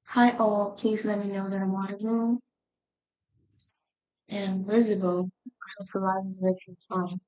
Hi all, please let me know that I'm audible and visible. I hope the live is working fine.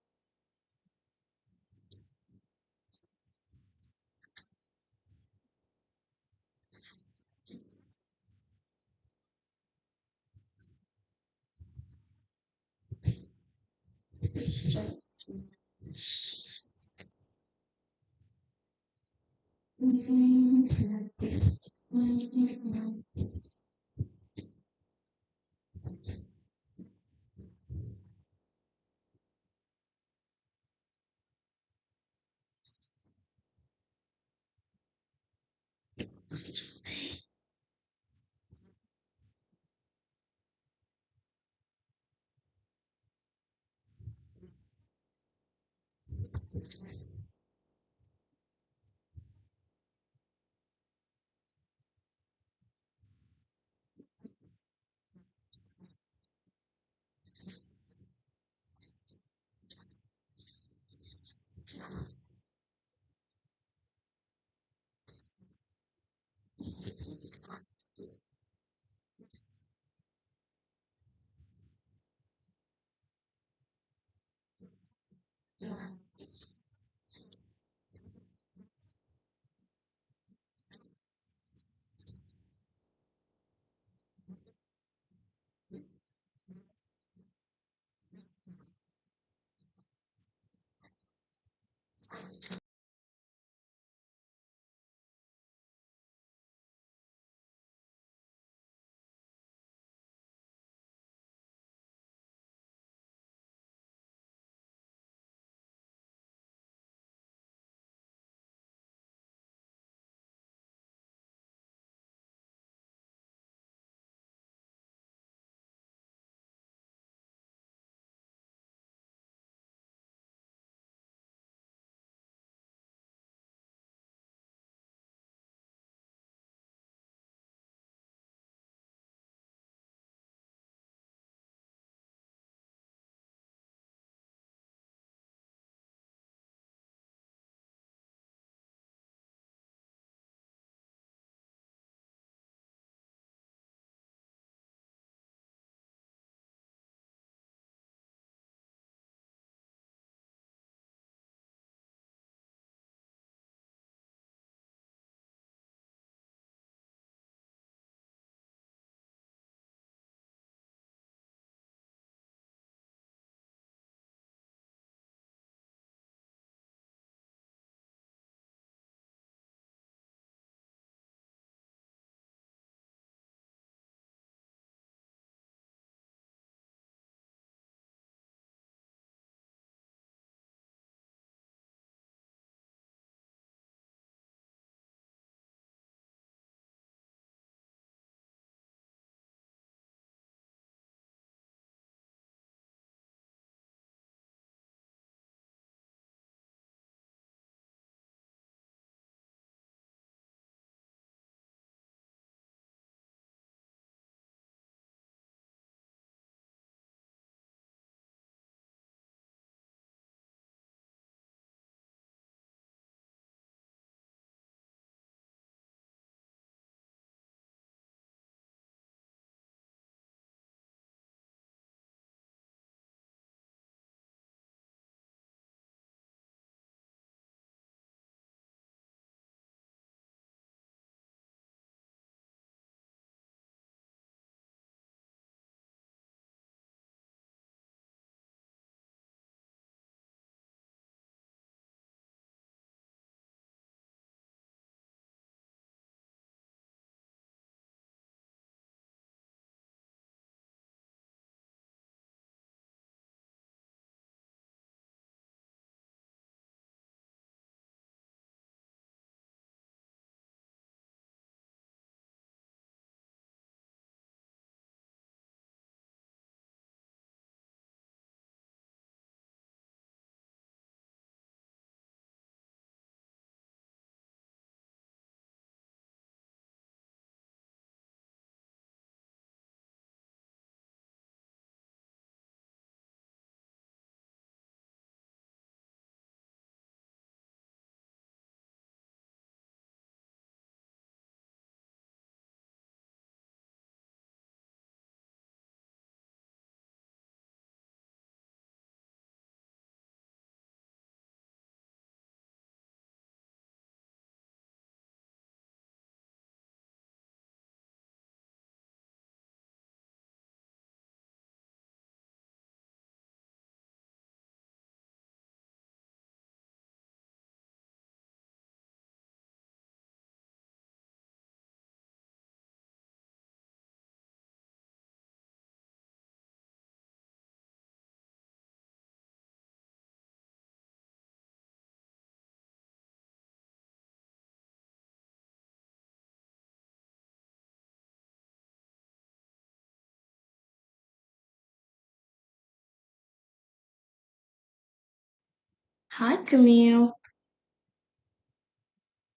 Hi, Camille.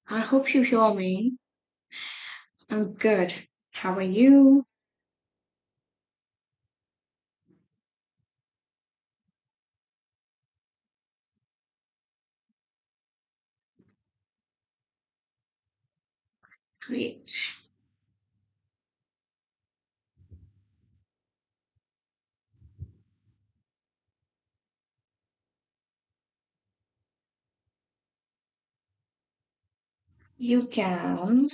I hope you hear me. I'm good. How are you? Great. You can.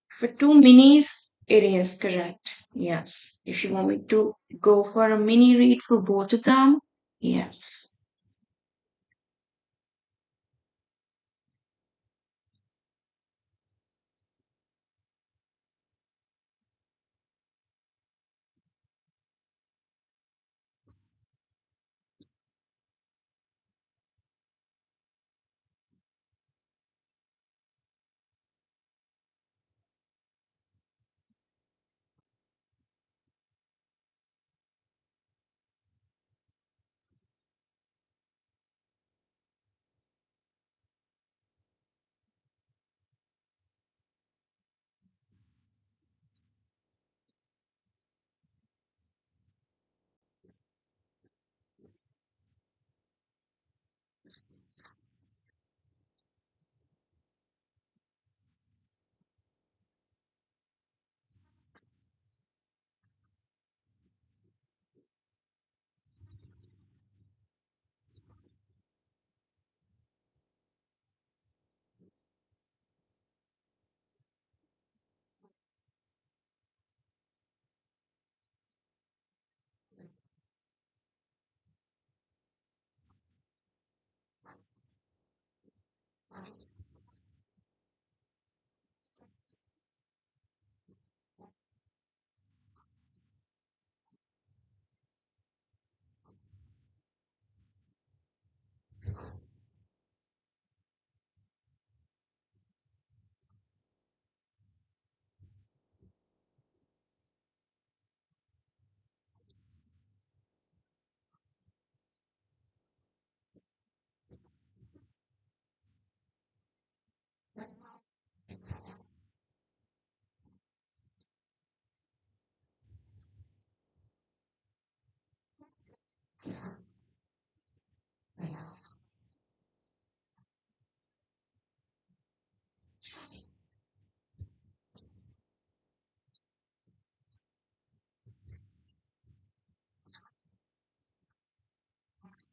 For two minis, it is correct. Yes. If you want me to go for a mini read for both of them, yes.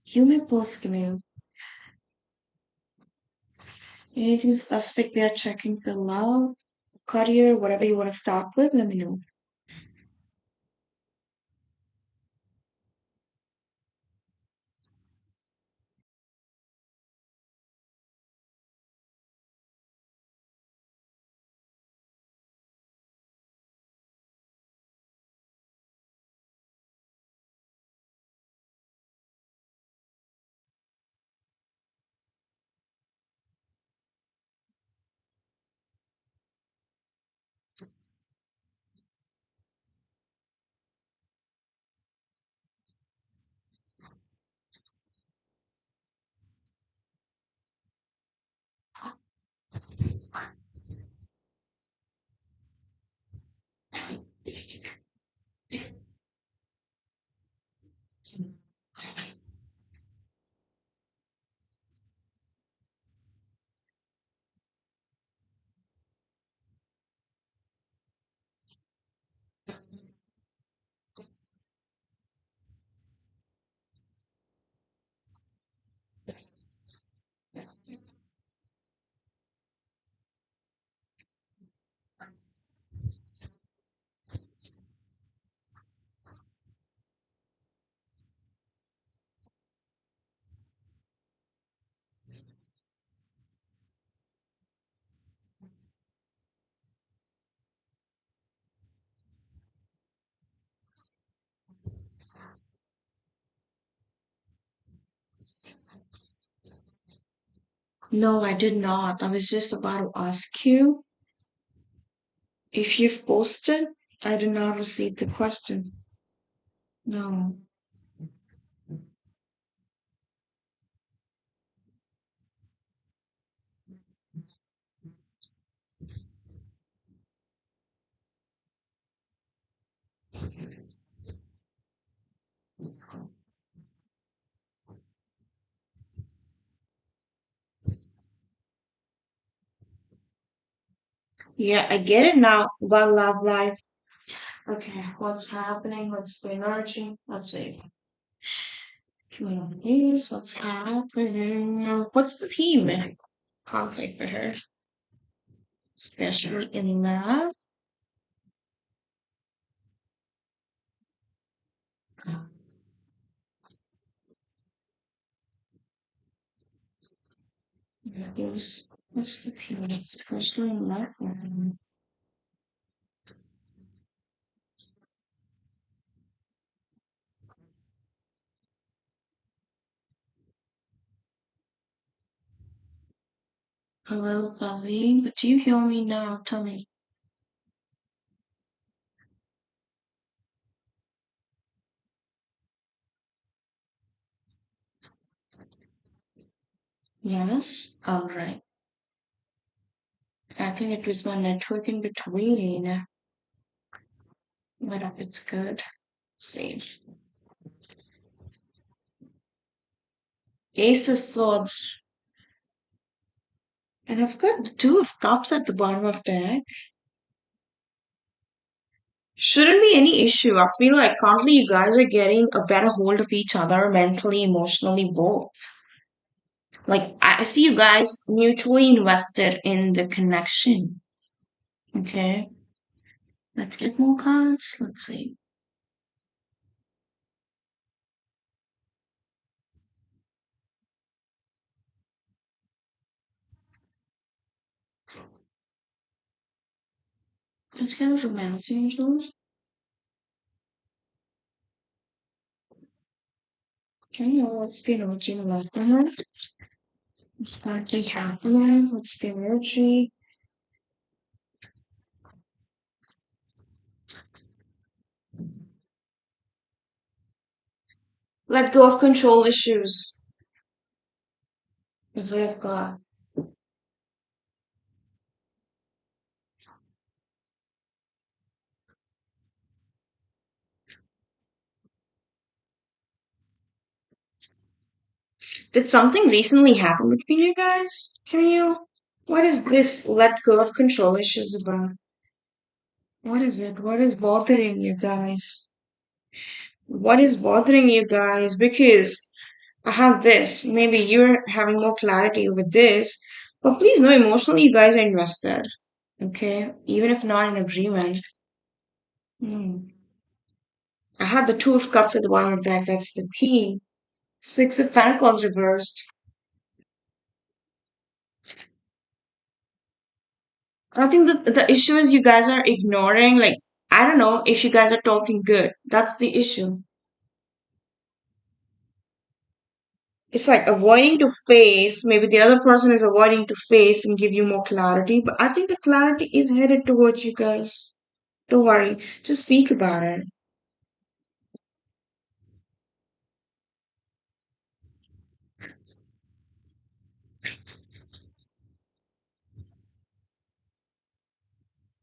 You may post, Camille. Anything specific we are checking for love, career, whatever you want to start with, let me know. No, I did not. I was just about to ask you if you've posted. I did not receive the question. No. Yeah, I get it now. About love life. Okay, what's happening? What's the energy? Let's see. Communities, what's happening? What's the theme? Conflict for her. Special in love. What's the theme? Special in love. Hello, Fuzzy. Do you hear me now? Tell me. Yes? Alright. I think it was my network in between. But if it's good. See. Ace of Swords. And I've got the Two of Cups at the bottom of the deck. Shouldn't be any issue. I feel like currently you guys are getting a better hold of each other mentally, emotionally, both. Like, I see you guys mutually invested in the connection. Okay. Let's get more cards. Let's see. Let's get a romance angels. Okay, well, what's the energy in the left one? What's currently happening? What's the energy? Let go of control issues. Is what I've got. Did something recently happen between you guys, Camille? What is this let go of control issues about? What is it? What is bothering you guys? What is bothering you guys? Because I have this. Maybe you're having more clarity with this. But please know emotionally you guys are invested. Okay? Even if not in agreement. Hmm. I had the Two of Cups at the bottom of that. That's the theme. Six of Pentacles reversed. I think that the issue is you guys are ignoring, like, I don't know if you guys are talking good. That's the issue. It's like avoiding to face, maybe the other person is avoiding to face and give you more clarity, but I think the clarity is headed towards you guys. Don't worry, just speak about it.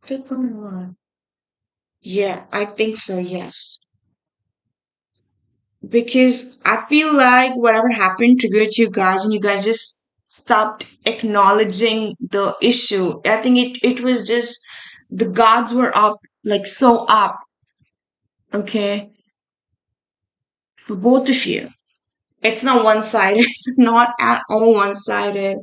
Take one more. Yeah, I think so, yes. Because I feel like whatever happened triggered you guys and you guys just stopped acknowledging the issue. I think it was just the guards were up, like so up, okay, for both of you. It's not one sided, not at all one sided.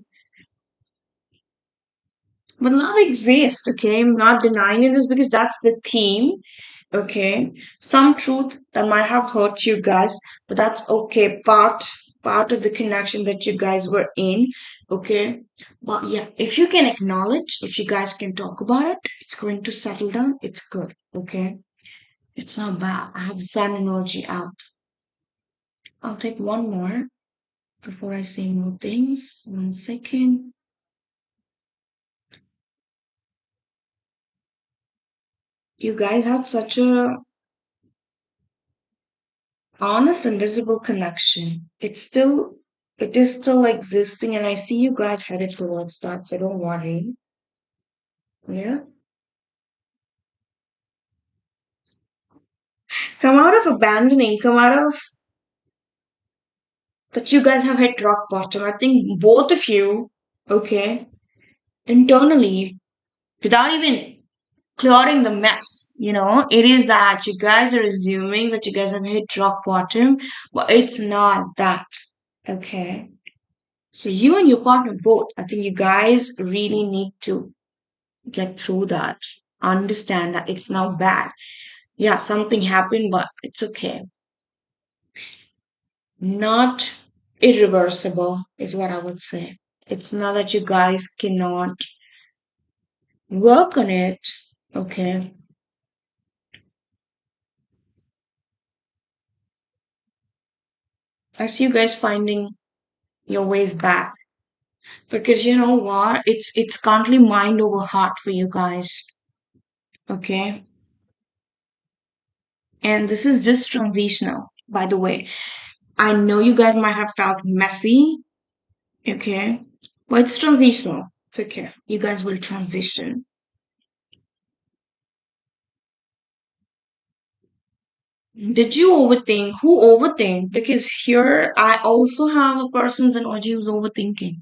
But love exists, okay? I'm not denying it just because that's the theme, okay? Some truth that might have hurt you guys, but that's okay. Part of the connection that you guys were in, okay? But yeah, if you can acknowledge, if you guys can talk about it, it's going to settle down. It's good, okay? It's not bad. I have the sun energy out. I'll take one more before I say more things. 1 second. You guys had such a honest invisible connection. It is still existing, and I see you guys headed towards that, so don't worry. Yeah. Come out of abandoning, come out of that you guys have hit rock bottom. I think both of you, okay, internally, without even clearing the mess, it is that you guys are assuming that you guys have hit rock bottom, but it's not that, okay? So you and your partner both, I think you guys really need to get through that. Understand that it's not bad. Yeah, something happened, but it's okay. Not irreversible, is what I would say. It's not that you guys cannot work on it. Okay. I see you guys finding your ways back. Because you know what? It's currently mind over heart for you guys. Okay. And this is just transitional, by the way. I know you guys might have felt messy. Okay. But it's transitional. It's okay. You guys will transition. Did you overthink? Who overthink? Because here I also have a person's energy who's overthinking.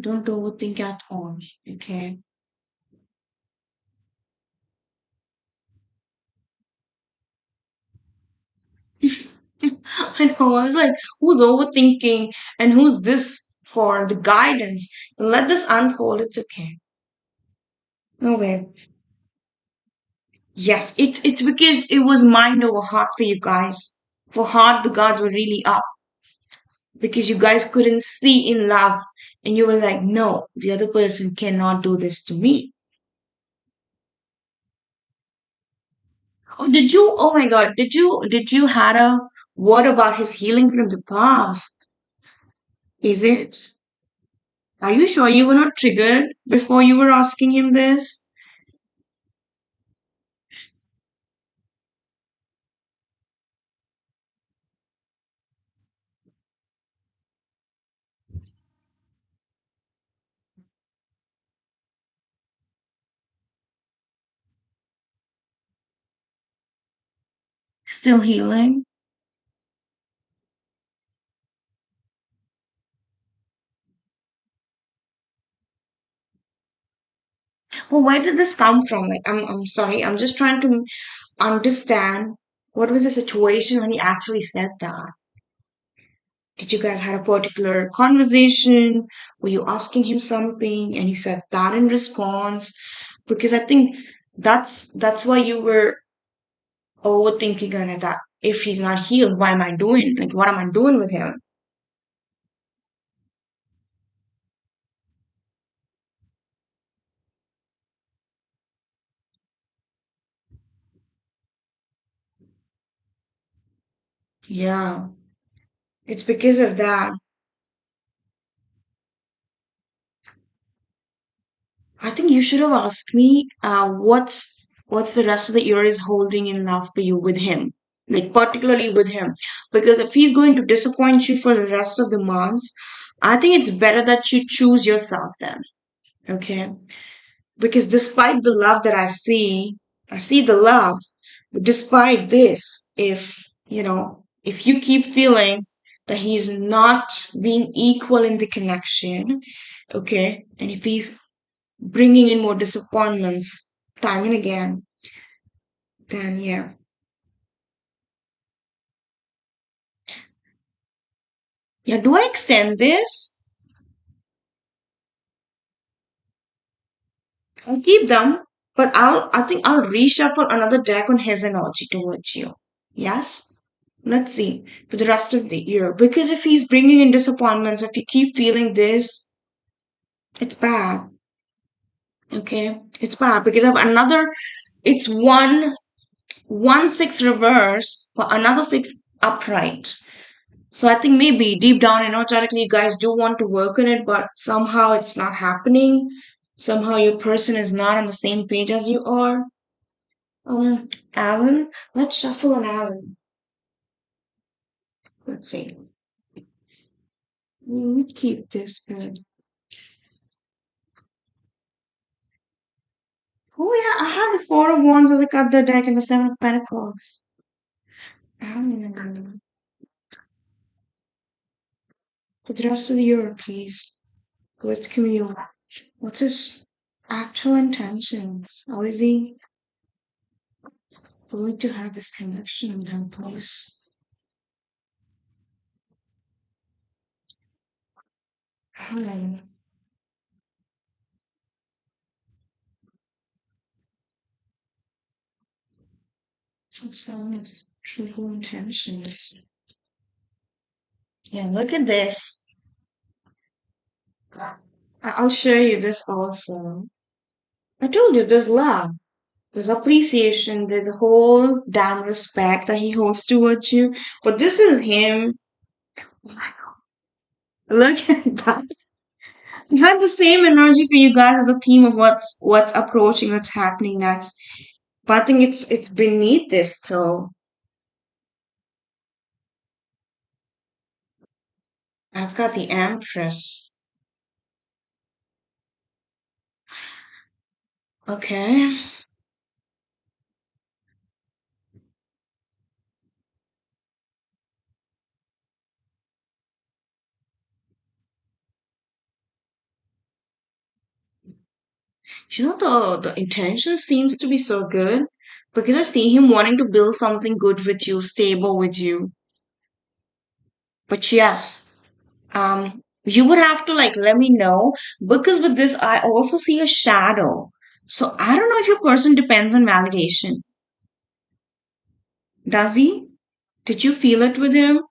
Don't overthink at all. Okay. I know. I was like, who's overthinking and who's this for the guidance? Let this unfold. It's okay. No way. Yes, it's because it was mind over heart for you guys. For heart, the gods were really up because you guys couldn't see in love, and you were like, no, the other person cannot do this to me. Oh, did you? Oh my God, did you had a word about his healing from the past? Is it? Are you sure you were not triggered before you were asking him this? Still healing? Well, where did this come from? Like, I'm sorry. I'm just trying to understand what was the situation when he actually said that. Did you guys had a particular conversation? Were you asking him something and he said that in response? Because I think that's why you were overthinking on it that if he's not healed, why am I doing? Like, what am I doing with him? Yeah, it's because of that. I think you should have asked me, what's the rest of the year is holding in love for you with him, like particularly with him, because if he's going to disappoint you for the rest of the months, I think it's better that you choose yourself then. Okay, because despite the love that I see the love, but despite this, if you keep feeling that he's not being equal in the connection, okay, and if he's bringing in more disappointments time and again, then yeah. Yeah, do I extend this? I'll keep them, but I think I'll reshuffle another deck on his energy towards you. Yes? Let's see for the rest of the year. Because if he's bringing in disappointments, if you keep feeling this, it's bad. Okay? It's bad because I have another, it's one six reverse, but another six upright. So I think maybe deep down energetically you guys do want to work on it, but somehow it's not happening. Somehow your person is not on the same page as you are. Alan, let's shuffle on Alan. Let's see. Keep this good. Oh yeah, I have the Four of Wands as a cut the deck and the Seven of Pentacles. Alan. For the rest of the year, please. What's Camille? What's his actual intentions? How is he willing to have this connection with them, please? Alan. What's his true intentions? Yeah, look at this. I'll show you this also. I told you there's love, there's appreciation, there's a whole damn respect that he holds towards you. But this is him. Look at that. He had the same energy for you guys as the theme of what's approaching, what's happening next. But I think it's beneath this still. I've got the Empress. Okay. You know the intention seems to be so good because I see him wanting to build something good with you, stable with you. But yes, you would have to like let me know because with this I also see a shadow. So I don't know if your person depends on validation. Does he? Did you feel it with him?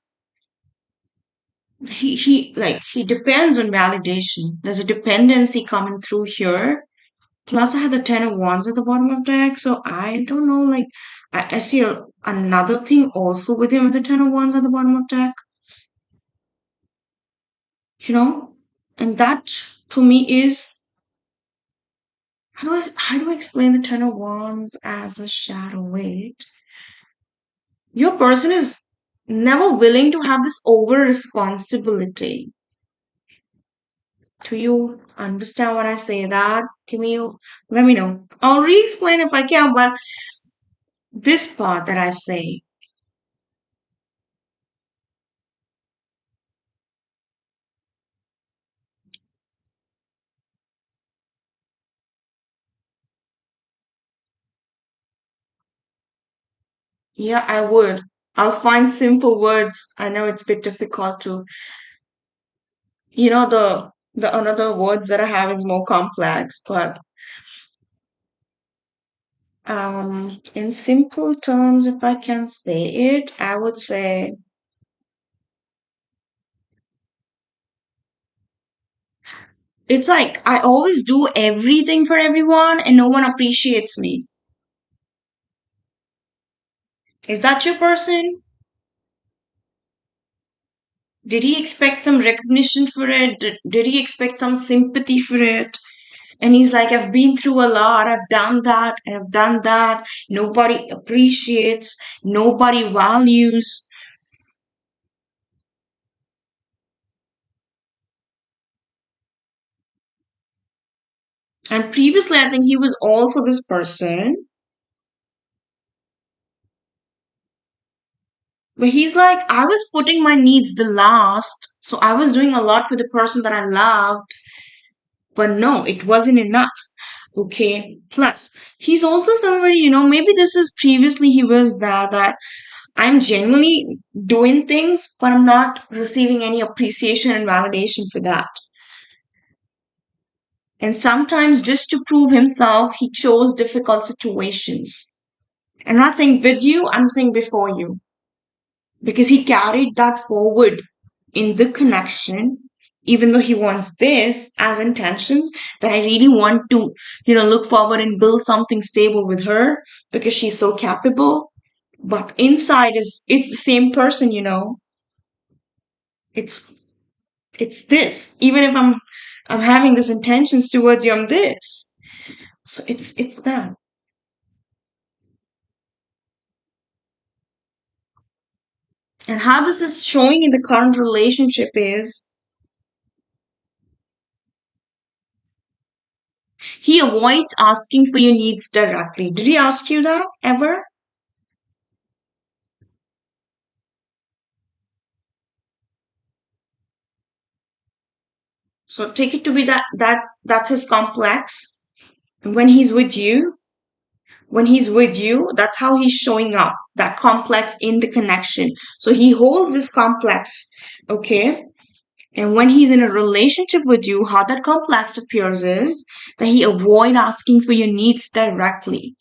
He depends on validation. There's a dependency coming through here. Plus, I have the Ten of Wands at the bottom of the deck, so I don't know. Like, I see another thing also with him with the Ten of Wands at the bottom of the deck, you know, and that to me is how do I explain the Ten of Wands as a shadow? Wait, your person is never willing to have this over responsibility. Do you understand when I say that? Can you let me know? I'll re-explain if I can, but this part that I say. Yeah, I would. I'll find simple words. I know it's a bit difficult to, the another words that I have is more complex, but in simple terms, if I can say it, I would say it's like I always do everything for everyone and no one appreciates me. Is that your person? Did he expect some recognition for it? Did he expect some sympathy for it? And he's like, I've been through a lot. I've done that. I've done that. Nobody appreciates. Nobody values. And previously, I think he was also this person. But he's like, I was putting my needs the last. So I was doing a lot for the person that I loved. But no, it wasn't enough. Okay. Plus, he's also somebody, maybe this is previously he was that I'm genuinely doing things, but I'm not receiving any appreciation and validation for that. And sometimes, just to prove himself, he chose difficult situations. I'm not saying with you, I'm saying before you. Because he carried that forward in the connection, even though he wants this as intentions, that I really want to, look forward and build something stable with her because she's so capable. But inside it's the same person. It's it's this. Even if I'm having this intentions towards you, I'm this. So it's that. And how this is showing in the current relationship is he avoids asking for your needs directly. Did he ask you that ever? So take it to be that's his complex. When he's with you, that's how he's showing up. That complex in the connection. So he holds this complex, okay? And when he's in a relationship with you, how that complex appears is that he avoid asking for your needs directly.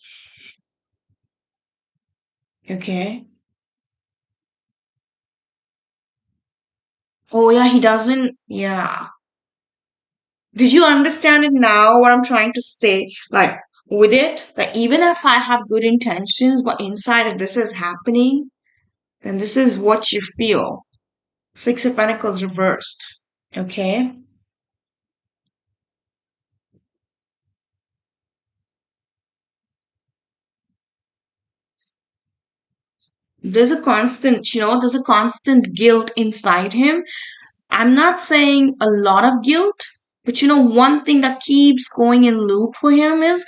Okay. Oh yeah, he doesn't. Yeah. Did you understand it now? What I'm trying to say, like with it, that even if I have good intentions, but inside if this is happening, then this is what you feel. Six of Pentacles reversed. Okay. There's a constant guilt inside him. I'm not saying a lot of guilt, but one thing that keeps going in loop for him is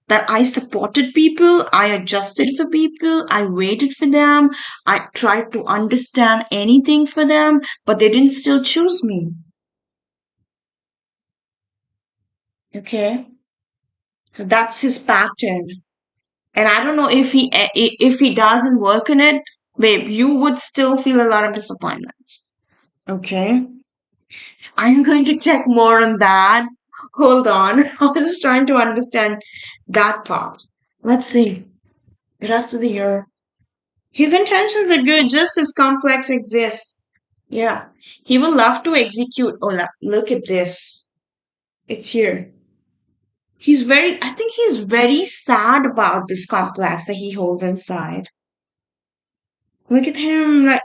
that I supported people, I adjusted for people, I waited for them, I tried to understand anything for them, but they didn't still choose me. Okay? So that's his pattern. And I don't know if he doesn't work in it, babe, you would still feel a lot of disappointments. Okay? I'm going to check more on that. Hold on. I was just trying to understand that part. Let's see. The rest of the year. His intentions are good, just as complex exists. Yeah. He will love to execute. Oh, look at this. It's here. I think he's very sad about this complex that he holds inside. Look at him. Like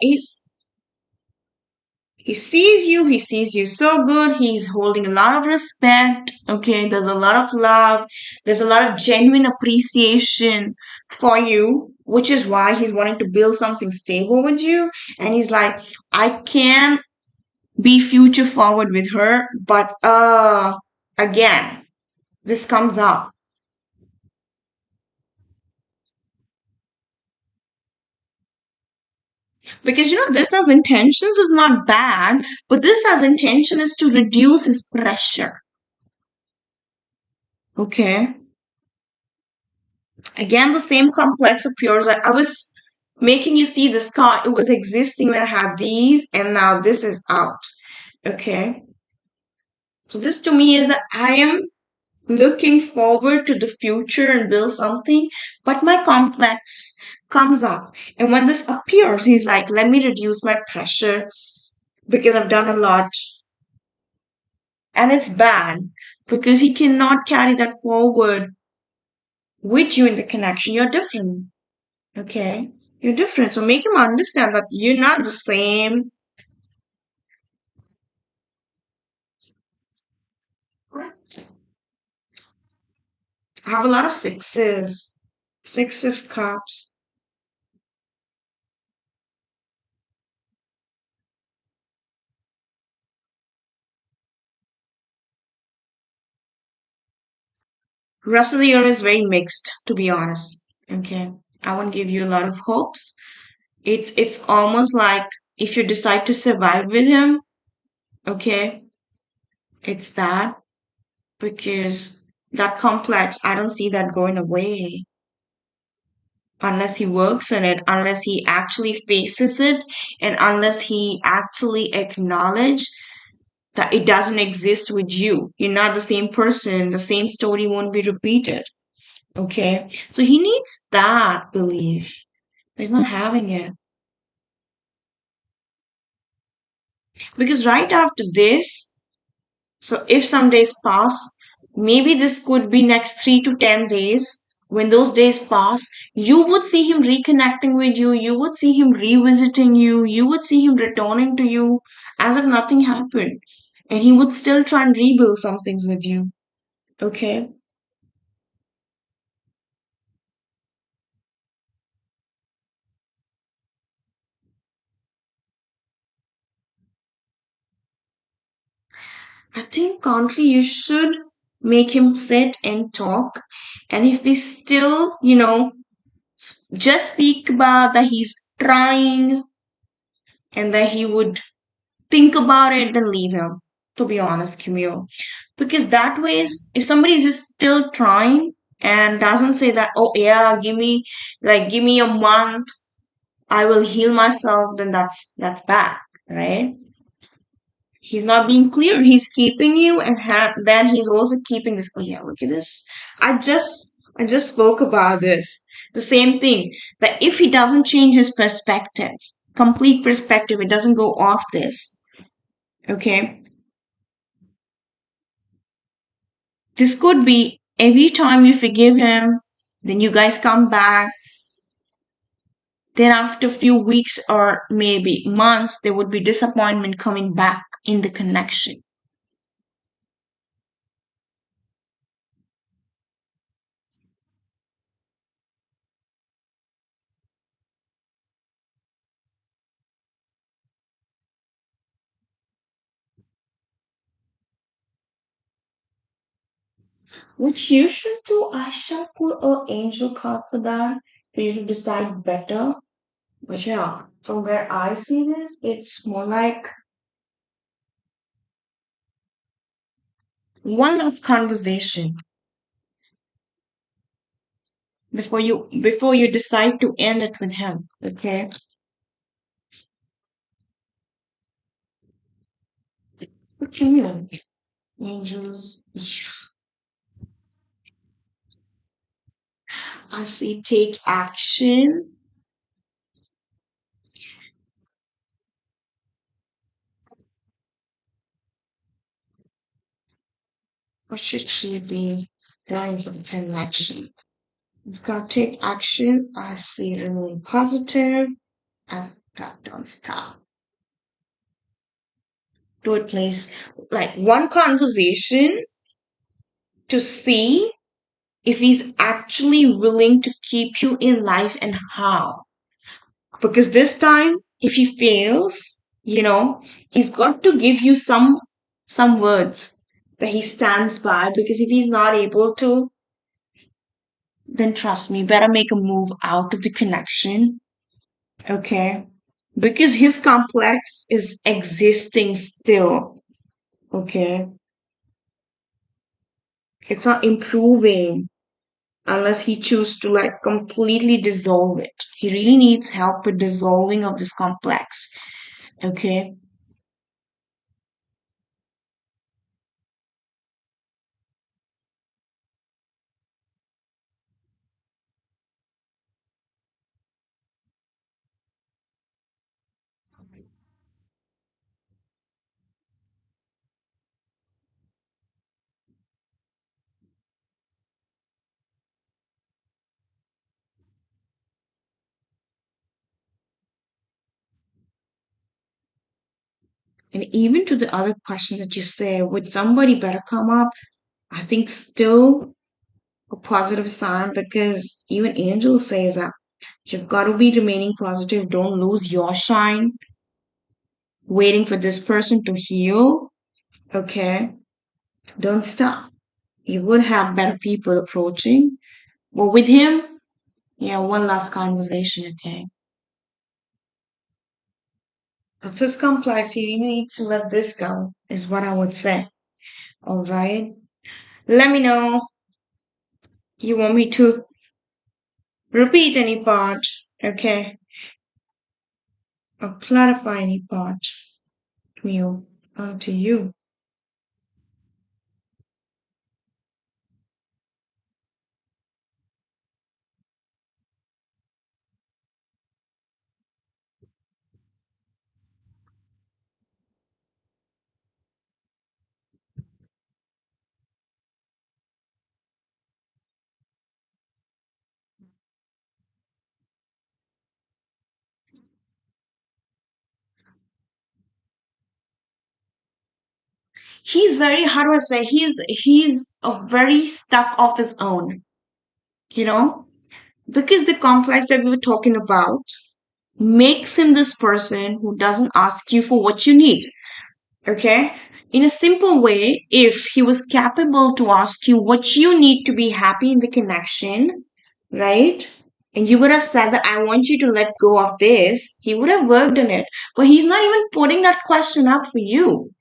he sees you so good, he's holding a lot of respect. Okay, there's a lot of love, there's a lot of genuine appreciation for you, which is why he's wanting to build something stable with you. And he's like, I can be future forward with her, but again, this comes up because this as intentions is not bad, but this as intention is to reduce his pressure. Okay, again, the same complex appears. I was making you see this card. It was existing when I had these, and now this is out. Okay. So this to me is that I am looking forward to the future and build something, but my complex comes up. And when this appears, he's like, let me reduce my pressure because I've done a lot. And it's bad because he cannot carry that forward with you in the connection. You're different. Okay. You're different. So make him understand that you're not the same. I have a lot of sixes. Six of Cups. Rest of the year is very mixed, to be honest. Okay. I won't give you a lot of hopes. It's almost like if you decide to survive with him, okay, it's that because that complex, I don't see that going away unless he works on it, unless he actually faces it, and unless he actually acknowledge that it doesn't exist with you. You're not the same person. The same story won't be repeated. Okay. So he needs that belief. He's not having it. Because right after this, so if some days pass, maybe this could be next 3 to 10 days. When those days pass, you would see him reconnecting with you, you would see him revisiting you, you would see him returning to you as if nothing happened. And he would still try and rebuild some things with you. Okay? I think currently you should make him sit and talk. And if he still, just speak about that he's trying and that he would think about it, then leave him, to be honest, Camille. Because that way, if somebody is just still trying and doesn't say that, oh yeah, give me a month, I will heal myself, then that's bad, right? He's not being clear. He's keeping you, and then he's also keeping this. Oh yeah, look at this. I just spoke about this. The same thing that if he doesn't change his perspective, complete perspective, it doesn't go off this. Okay, this could be every time you forgive him, then you guys come back. Then after a few weeks or maybe months, there would be disappointment coming back in the connection. What you should do, I shall pull an angel card for that for you to decide better. But yeah, from where I see this, it's more like one last conversation before you decide to end it with him. Okay? Okay. Angels. I see take action. What should she be doing for the connection? You've got take action. I see remain positive. I've got don't stop. Do it, please. Like one conversation to see if he's actually willing to keep you in life and how. Because this time, if he fails, he's got to give you some words that he stands by. Because if he's not able to, then trust me, better make a move out of the connection. Okay. Because his complex is existing still. Okay. It's not improving unless he chooses to like completely dissolve it. He really needs help with dissolving of this complex. Okay. And even to the other question that you say, would somebody better come up? I think still a positive sign because even Angel says that you've got to be remaining positive. Don't lose your shine waiting for this person to heal. Okay. Don't stop. You would have better people approaching. But with him, yeah, one last conversation, okay? That's his complex. You need to let this go, is what I would say. All right. Let me know. You want me to repeat any part, okay? Or clarify any part. You, to you. He's very, how do I say, he's a very stuck of his own, you know, because the complex that we were talking about makes him this person who doesn't ask you for what you need. Okay? In a simple way, if he was capable to ask you what you need to be happy in the connection, right? And you would have said that I want you to let go of this, he would have worked on it. But he's not even putting that question up for you,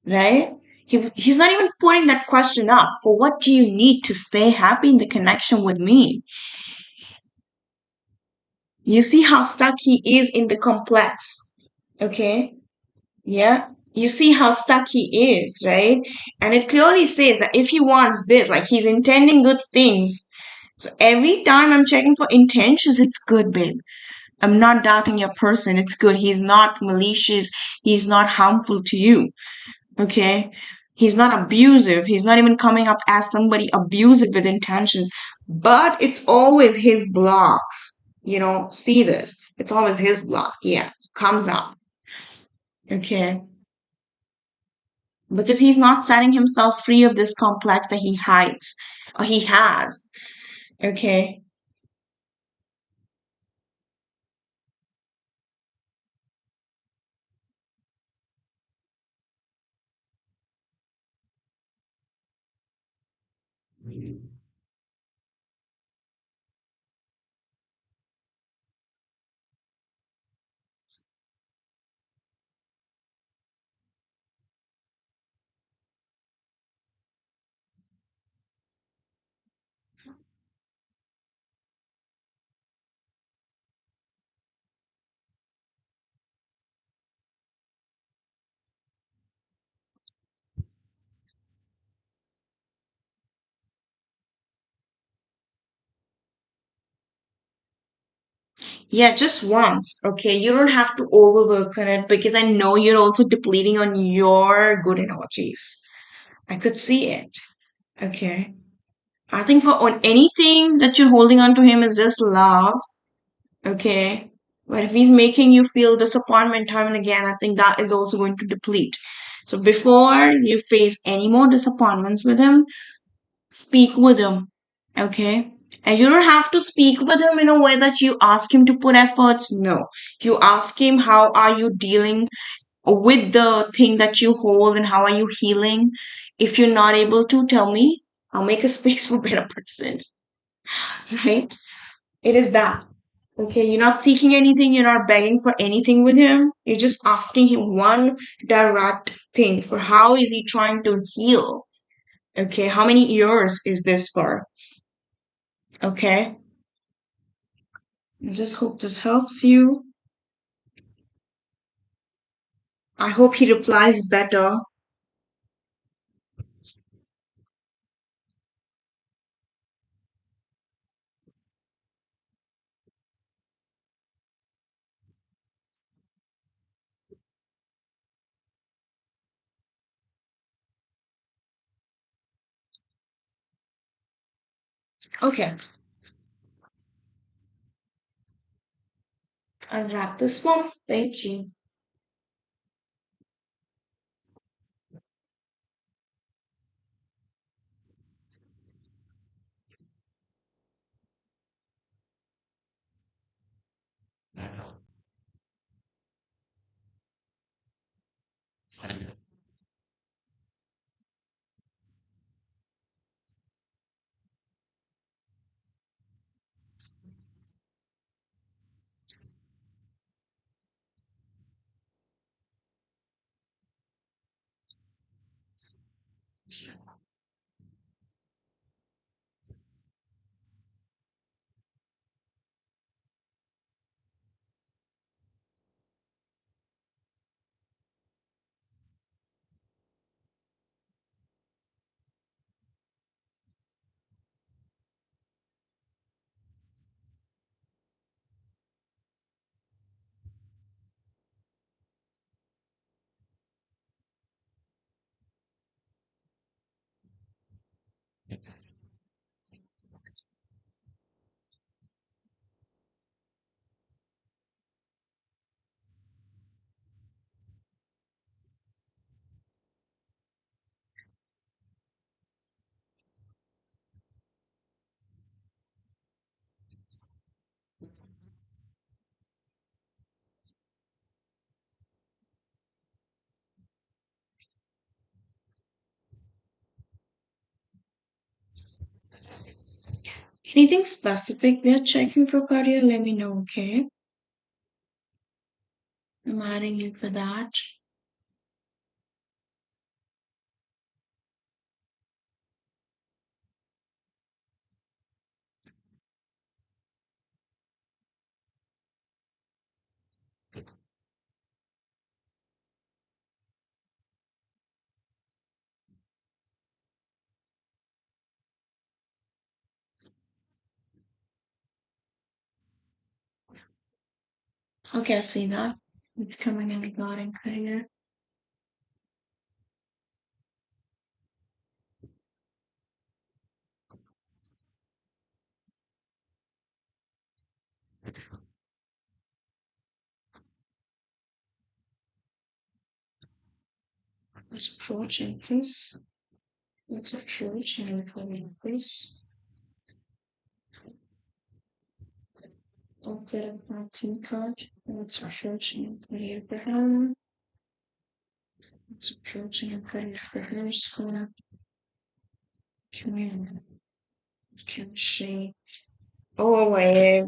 right? He's not even putting that question up for what do you need to stay happy in the connection with me. You see how stuck he is in the complex. Okay? Yeah. You see how stuck he is, right? And it clearly says that if he wants this, like he's intending good things. So every time I'm checking for intentions, it's good, babe. I'm not doubting your person. It's good. He's not malicious. He's not harmful to you. Okay? He's not abusive. He's not even coming up as somebody abusive with intentions. But it's always his blocks. See this. It's always his block. Yeah. Comes up. Okay? Because he's not setting himself free of this complex that he hides or he has. Okay. Yeah, just once. Okay. You don't have to overwork on it because I know you're also depleting on your good energies. I could see it. Okay. I think for on anything that you're holding on to him is just love. Okay. But if he's making you feel disappointment time and again, I think that is also going to deplete. So before you face any more disappointments with him, speak with him. Okay. And you don't have to speak with him in a way that you ask him to put efforts. No. You ask him, how are you dealing with the thing that you hold and how are you healing? If you're not able to, tell me. I'll make a space for a better person. Right? It is that. Okay, you're not seeking anything, you're not begging for anything with him. You're just asking him one direct thing for how is he trying to heal? Okay, how many years is this for? Okay, I just hope this helps you. I hope he replies better. Okay, I'll wrap this one. Thank you. Anything specific we are checking for career? Let me know, okay? I'm adding you for that. Okay, I see that. It's coming in regarding career. Let's approach this. Let's approach this. Okay, my team card. Let's approach career for him. Let's approaching career for her school. Community. Can she? Oh, wait.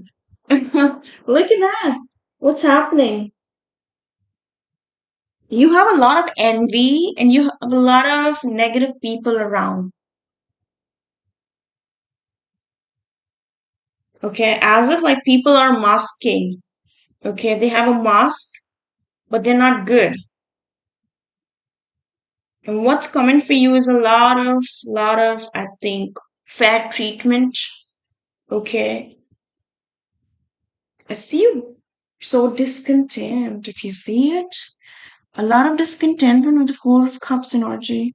Look at that. What's happening? You have a lot of envy and you have a lot of negative people around. Okay, as if like people are masking. Okay, they have a mask, but they're not good. And what's coming for you is a lot of, I think, fair treatment. Okay, I see you so discontent. If you see it, a lot of discontentment with the Four of Cups energy.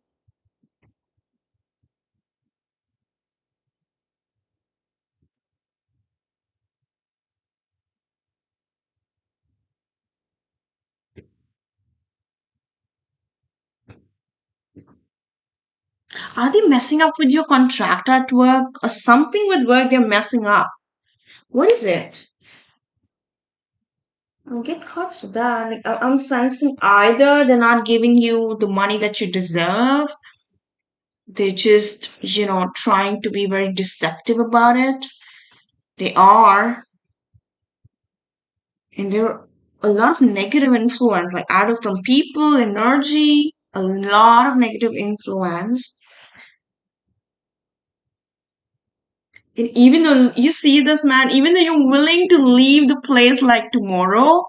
Are they messing up with your contract at work or something with work they're messing up? What is it? I'll get caught with that. Like, I'm sensing either they're not giving you the money that you deserve, they're just, trying to be very deceptive about it. They are, and there are a lot of negative influence, like either from people, energy, a lot of negative influence. And even though you see this man, even though you're willing to leave the place like tomorrow,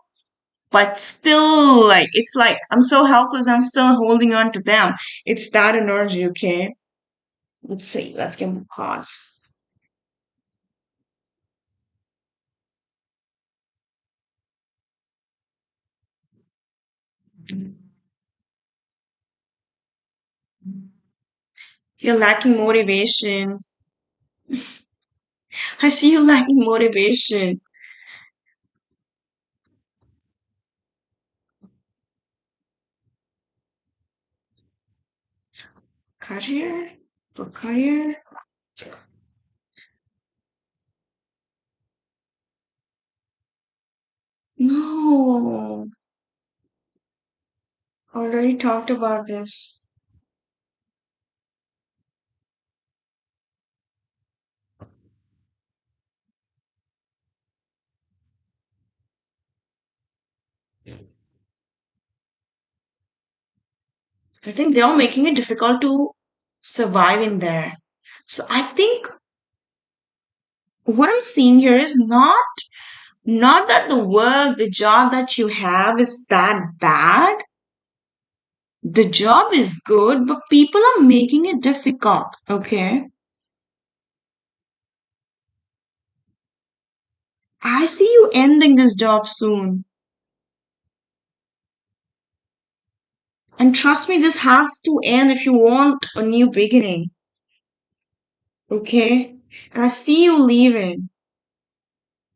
but still, like, it's like, I'm so helpless, I'm still holding on to them. It's that energy, okay? Let's see, let's give him a pause. You're lacking motivation. I see you lacking motivation. Career? For career? No. Already talked about this. I think they're making it difficult to survive in there. So I think what I'm seeing here is not that the work, the job that you have is that bad. The job is good, but people are making it difficult. Okay. I see you ending this job soon. And trust me, this has to end if you want a new beginning. Okay? And I see you leaving.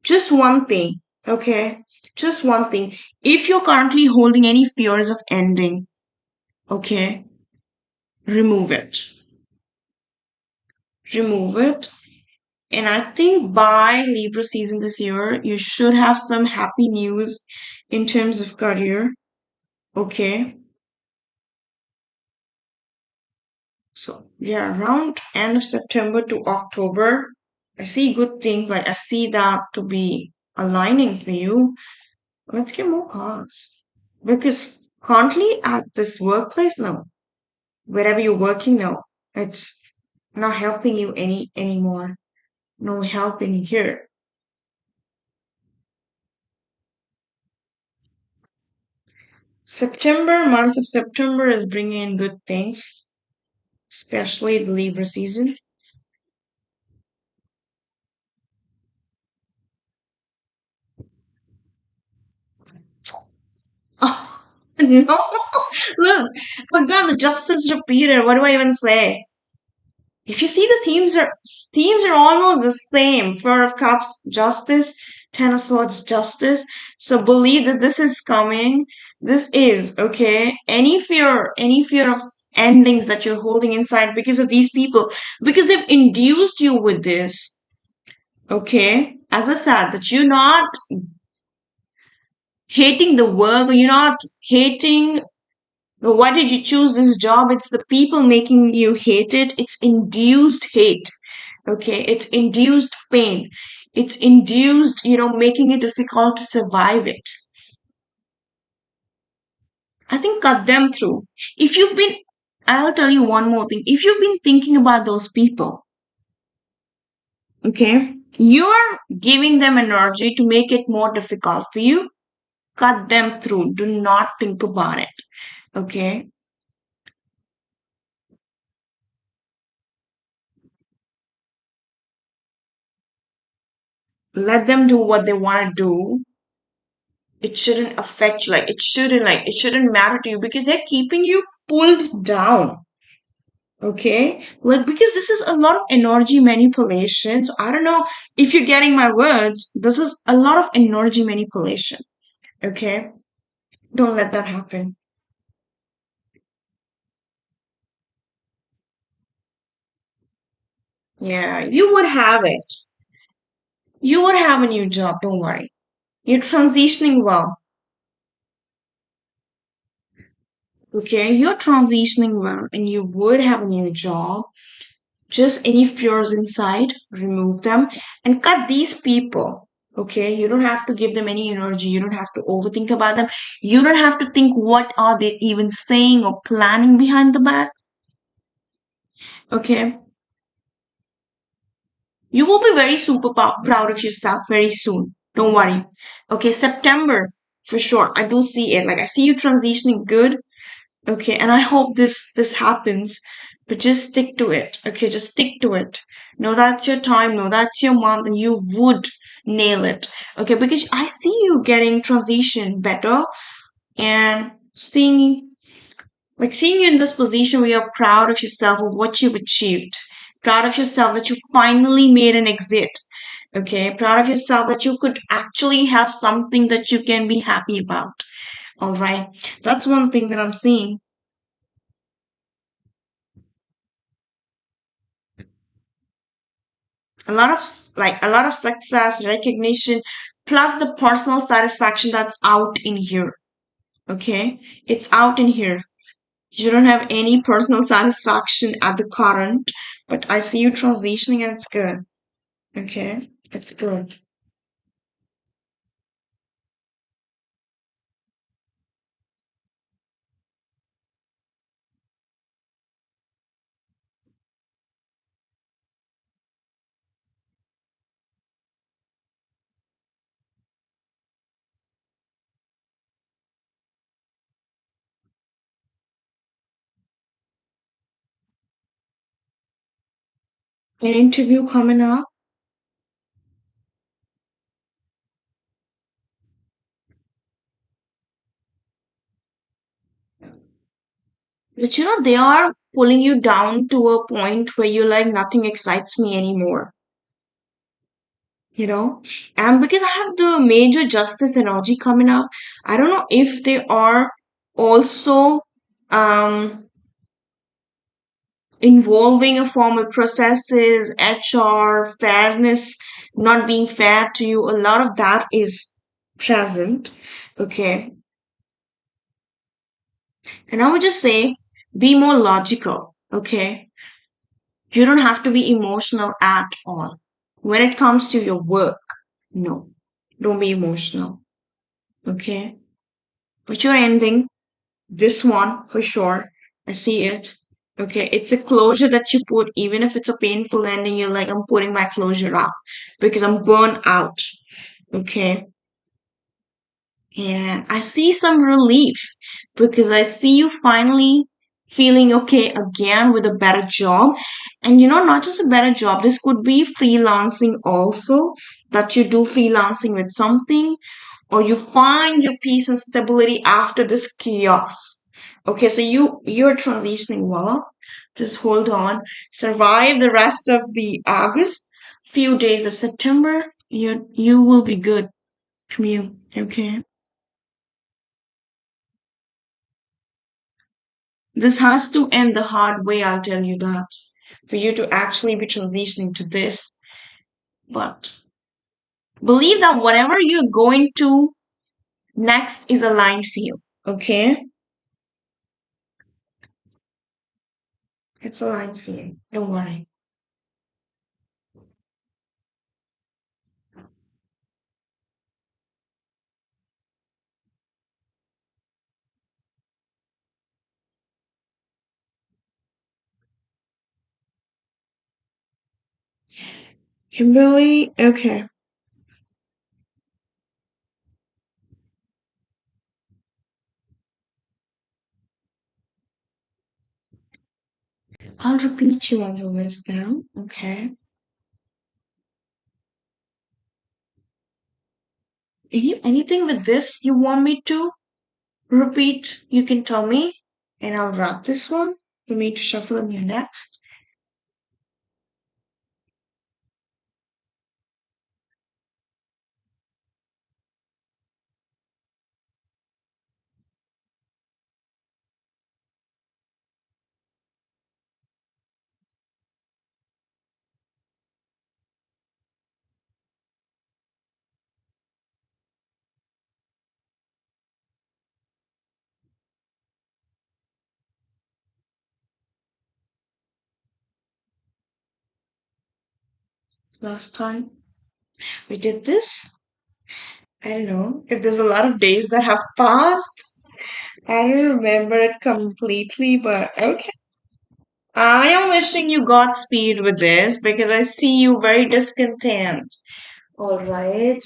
Just one thing. Okay? Just one thing. If you're currently holding any fears of ending, okay, remove it. Remove it. And I think by Libra season this year, you should have some happy news in terms of career. Okay? So, yeah, around end of September to October. I see good things, like I see that to be aligning for you. Let's get more cards. Because currently at this workplace now, wherever you're working now, it's not helping you anymore. No help in here. Month of September is bringing in good things, especially the Libra season. Oh, no, look, I've got the justice repeated. What do I even say? If you see the themes are almost the same. Four of Cups, justice, Ten of Swords, justice. So believe that this is coming. This is okay. Any fear of endings that you're holding inside because of these people, because they've induced you with this. Okay, as I said, that you're not hating the work, or you're not hating. Why did you choose this job? It's the people making you hate it. It's induced hate. Okay, it's induced pain. It's induced, making it difficult to survive it. I think cut them through. If you've been, I'll tell you one more thing. If you've been thinking about those people, okay, you're giving them energy to make it more difficult for you. Cut them through. Do not think about it. Okay, let them do what they want to do. It shouldn't affect you. It shouldn't matter to you because they're keeping you pulled down. Okay, like because this is a lot of energy manipulation. So I don't know if you're getting my words. This is a lot of energy manipulation. Okay, don't let that happen. Yeah, you would have it. You would have a new job. Don't worry. You're transitioning well. Okay, you're transitioning well, and you would have a new job. Just any fears inside, remove them and cut these people. Okay, you don't have to give them any energy. You don't have to overthink about them. You don't have to think what are they even saying or planning behind the back. Okay, you will be very proud of yourself very soon. Don't worry. Okay, September for sure. I do see it. Like I see you transitioning good. Okay, and I hope this happens, but just stick to it. Okay, just stick to it. No, that's your time. No, that's your month, and you would nail it. Okay, because I see you getting transition better and seeing you in this position where you're proud of yourself of what you've achieved. Proud of yourself that you finally made an exit. Okay, proud of yourself that you could actually have something that you can be happy about. All right, that's one thing that I'm seeing. A lot of success recognition plus the personal satisfaction that's out in here. Okay, it's out in here. You don't have any personal satisfaction at the current, but I see you transitioning and it's good. Okay, it's good. An interview coming up. But they are pulling you down to a point where you're like nothing excites me anymore. you know and because I have the major justice energy coming up, I don't know if they are also um involving a formal processes, HR, fairness, not being fair to you. A lot of that is present. Okay, and I would just say be more logical. Okay, you don't have to be emotional at all. when it comes to your work, no, don't be emotional. Okay. But you're ending this one for sure. I see it. Okay. It's a closure that you put, even if it's a painful ending, you're like, I'm putting my closure up because I'm burnt out. Okay. And I see some relief because I see you finally feeling okay again with a better job. And not just a better job, this could be freelancing also, that you do freelancing with something, or you find your peace and stability after this chaos. Okay, so you're transitioning well. Just hold on. Survive the rest of the August, few days of September. You will be good. Camille. Okay. This has to end the hard way, I'll tell you that, for you to actually be transitioning to this. But believe that whatever you're going to next is aligned for you. Okay? It's aligned for you. Don't worry. Kimberly, okay. I'll repeat you on the list now. Okay. Anything with this you want me to repeat, you can tell me, and I'll wrap this one for me to shuffle in your next. Last time we did this, I don't know if there's a lot of days that have passed. I don't remember it completely, but okay. I am wishing you Godspeed with this because I see you very discontent. All right.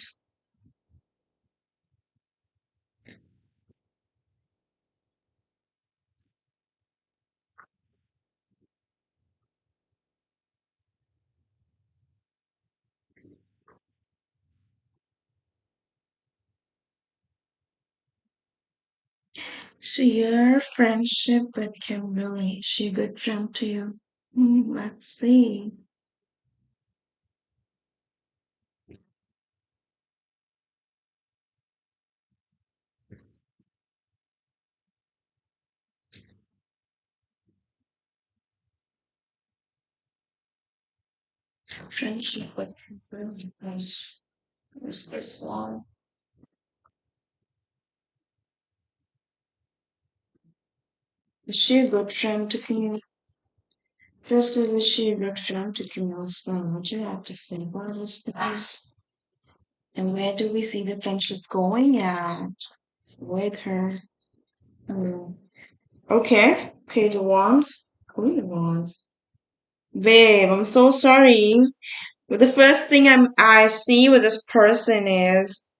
So your friendship with Kimberly, she a good friend to you? Let's see. Friendship with Kimberly was this one. Is she a good friend to Camille? First, is she a good friend to Camille as well? What do you have to say about this, please? And where do we see the friendship going at with her? Hmm. Okay, okay, the wands. Queen of wands. Babe, I'm so sorry. But the first thing I see with this person is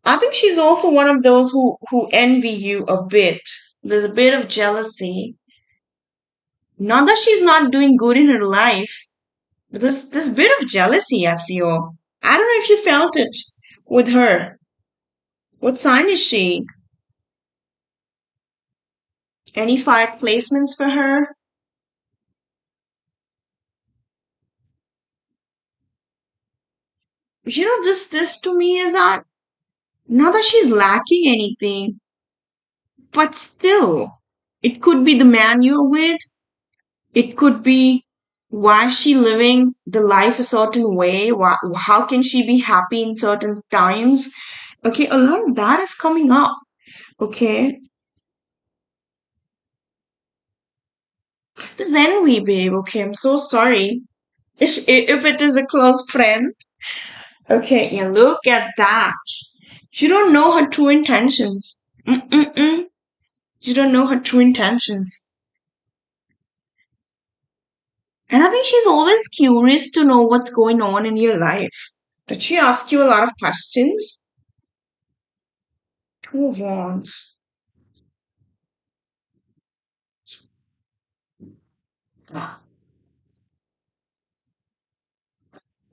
I think she's also one of those who envy you a bit. There's a bit of jealousy. Not that she's not doing good in her life, but this bit of jealousy I feel. I don't know if you felt it with her. What sign is she? Any fire placements for her? This to me is that not that she's lacking anything, but still, it could be the man you're with. It could be why is she living the life a certain way? How can she be happy in certain times? Okay, a lot of that is coming up. Okay, this envy, babe. Okay, I'm so sorry. If it is a close friend. Okay, yeah, look at that. You don't know her true intentions. Mm-mm-mm. You don't know her true intentions. And I think she's always curious to know what's going on in your life. Did she ask you a lot of questions? Two of Wands.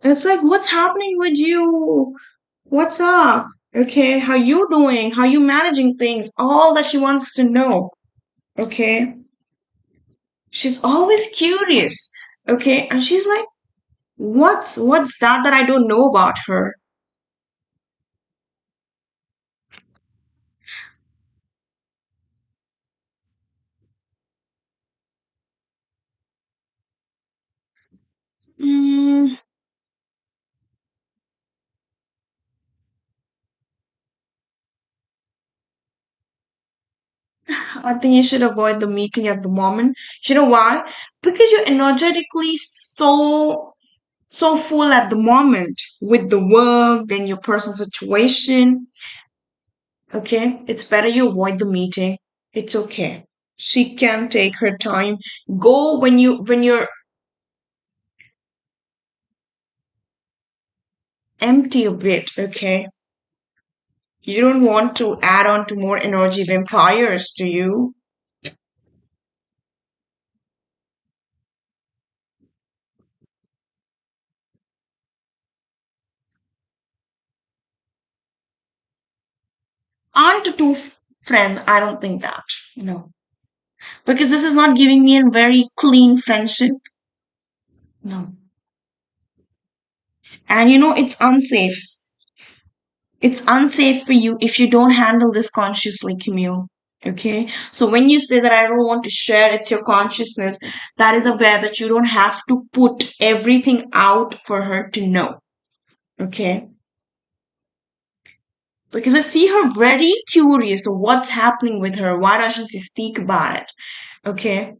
It's like, what's happening with you? What's up? Okay, how you doing? How you managing things? All that she wants to know. Okay, she's always curious. Okay, and she's like, what's that I don't know about her? Mm, I think you should avoid the meeting at the moment. You know why? Because you're energetically so full at the moment with the work, then your personal situation. Okay, it's better you avoid the meeting. It's okay. She can take her time. Go when you're empty a bit, okay? You don't want to add on to more energy vampires, do you? Aunt to two friend, I don't think that. No. Because this is not giving me a very clean friendship. No. And it's unsafe. It's unsafe for you if you don't handle this consciously, Camille. Okay? So when you say that I don't want to share, it's your consciousness, that is aware that you don't have to put everything out for her to know. Okay? Because I see her very curious of what's happening with her. Why doesn't she speak about it? Okay?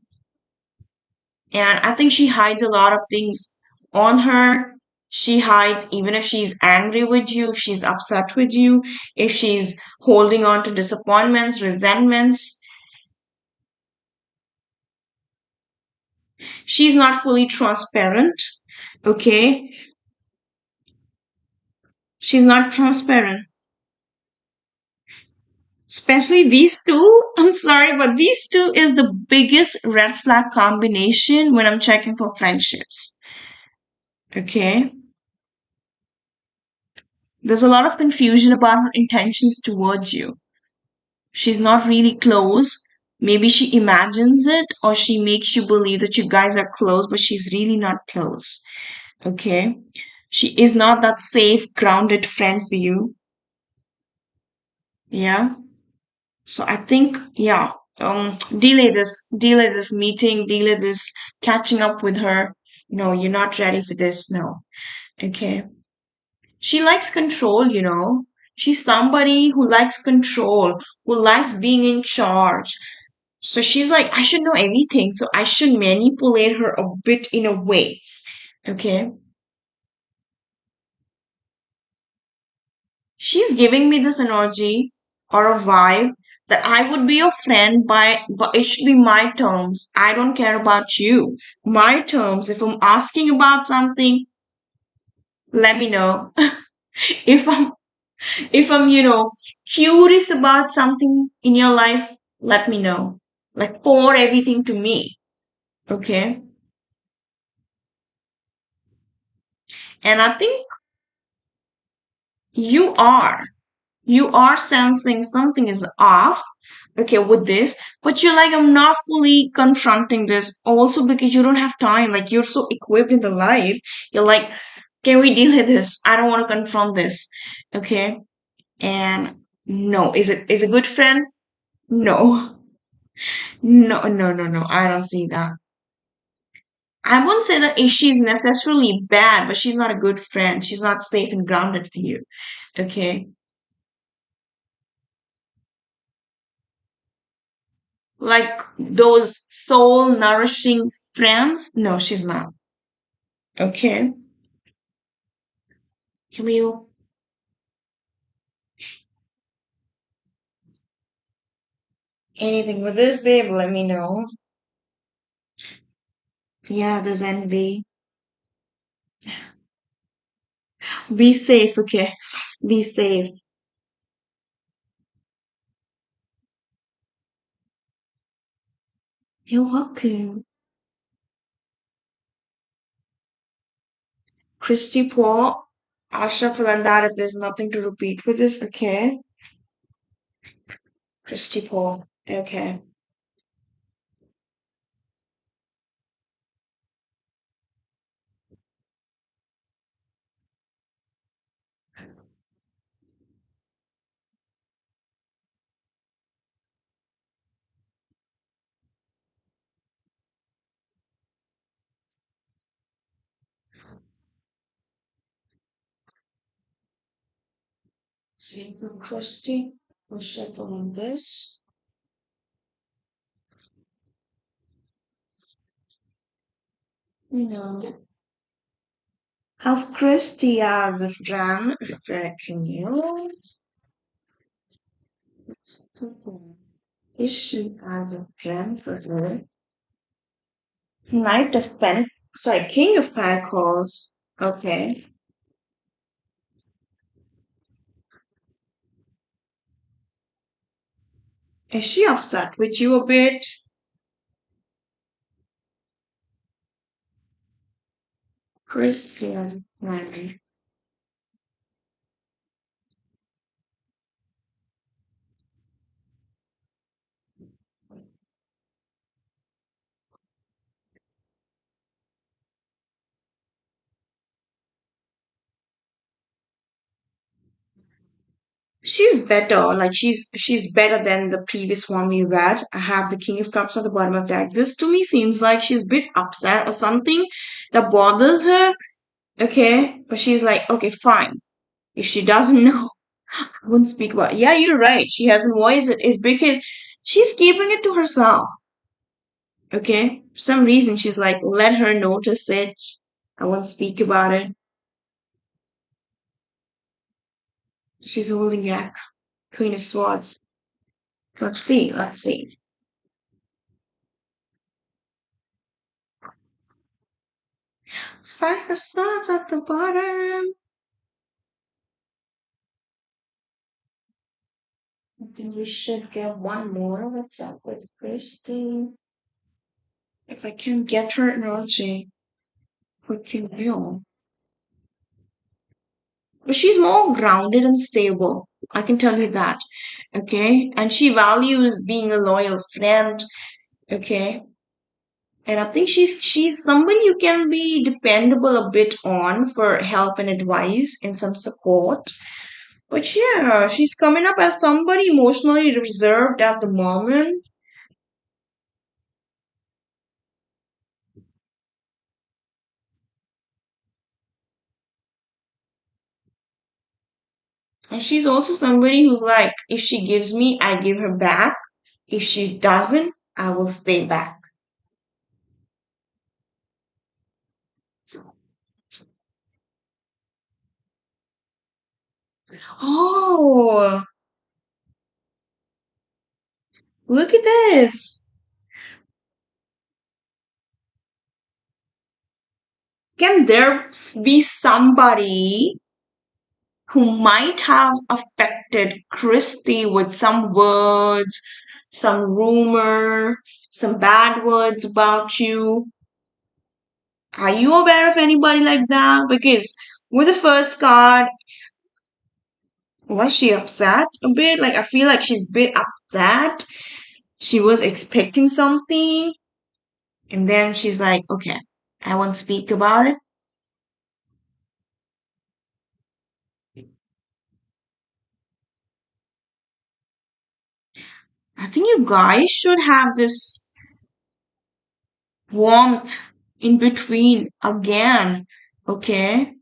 And I think she hides a lot of things on her. She hides even if she's angry with you, if she's upset with you, if she's holding on to disappointments, resentments. She's not fully transparent. Okay? She's not transparent. Especially these two. I'm sorry, but these two is the biggest red flag combination when I'm checking for friendships. Okay? There's a lot of confusion about her intentions towards you. She's not really close. Maybe she imagines it or she makes you believe that you guys are close, but she's really not close. Okay? She is not that safe, grounded friend for you. Yeah? So I think, yeah, delay this meeting, delay this catching up with her. No, you're not ready for this. No. Okay? She likes control. She's somebody who likes control, who likes being in charge. So she's like, I should know everything. So I should manipulate her a bit in a way. Okay. She's giving me this energy or a vibe that I would be your friend but it should be my terms. I don't care about you. My terms. If I'm asking about something, let me know. If I'm curious about something in your life, let me know. Like pour everything to me. Okay. And I think you are. You are sensing something is off, okay, with this, but you're like, I'm not fully confronting this. Also, because you don't have time, like, you're so equipped in the life, you're like, can we deal with this? I don't want to confront this, okay? And no, is a good friend? No, no, no, no, no. I don't see that. I wouldn't say that she's necessarily bad, but she's not a good friend. She's not safe and grounded for you, okay? Like those soul nourishing friends? No, she's not. Okay. Camille, anything with this, babe, let me know. Yeah, there's envy. Be safe, okay? Be safe. You're welcome. Christy Paul, Asha Fulandar, if there's nothing to repeat with this, okay? Christy Paul, okay. See, Christy, we'll shuffle on this. You know, how's Christy as a friend? Can you? Is she as a friend for her? Knight of Pen, sorry, King of Pentacles. Okay. Is she upset with you a bit? Christy as a friend. She's better. Like she's better than the previous one we read. I have the King of Cups on the bottom of that. This to me seems like she's a bit upset or something that bothers her. Okay, but she's like, okay, fine. If she doesn't know, I won't speak about it. Yeah, you're right. She hasn't voiced it. It's because she's keeping it to herself. Okay, for some reason she's like, let her notice it. I won't speak about it. She's holding back. Queen of Swords. Let's see. Let's see. Five of Swords at the bottom. I think we should get one more. What's up with Christy? If I can get her energy, freaking real. But she's more grounded and stable. I can tell you that. Okay. And she values being a loyal friend. Okay. And I think she's somebody you can be dependable a bit on for help and advice and some support. But yeah, she's coming up as somebody emotionally reserved at the moment. And she's also somebody who's like, if she gives me, I give her back. If she doesn't, I will stay back. Oh, look at this. Can there be somebody who might have affected Christy with some words, some rumor, some bad words about you? Are you aware of anybody like that? Because with the first card, was she upset a bit? Like, I feel like she's a bit upset. She was expecting something, and then she's like, okay, I won't speak about it. I think you guys should have this warmth in between again, okay?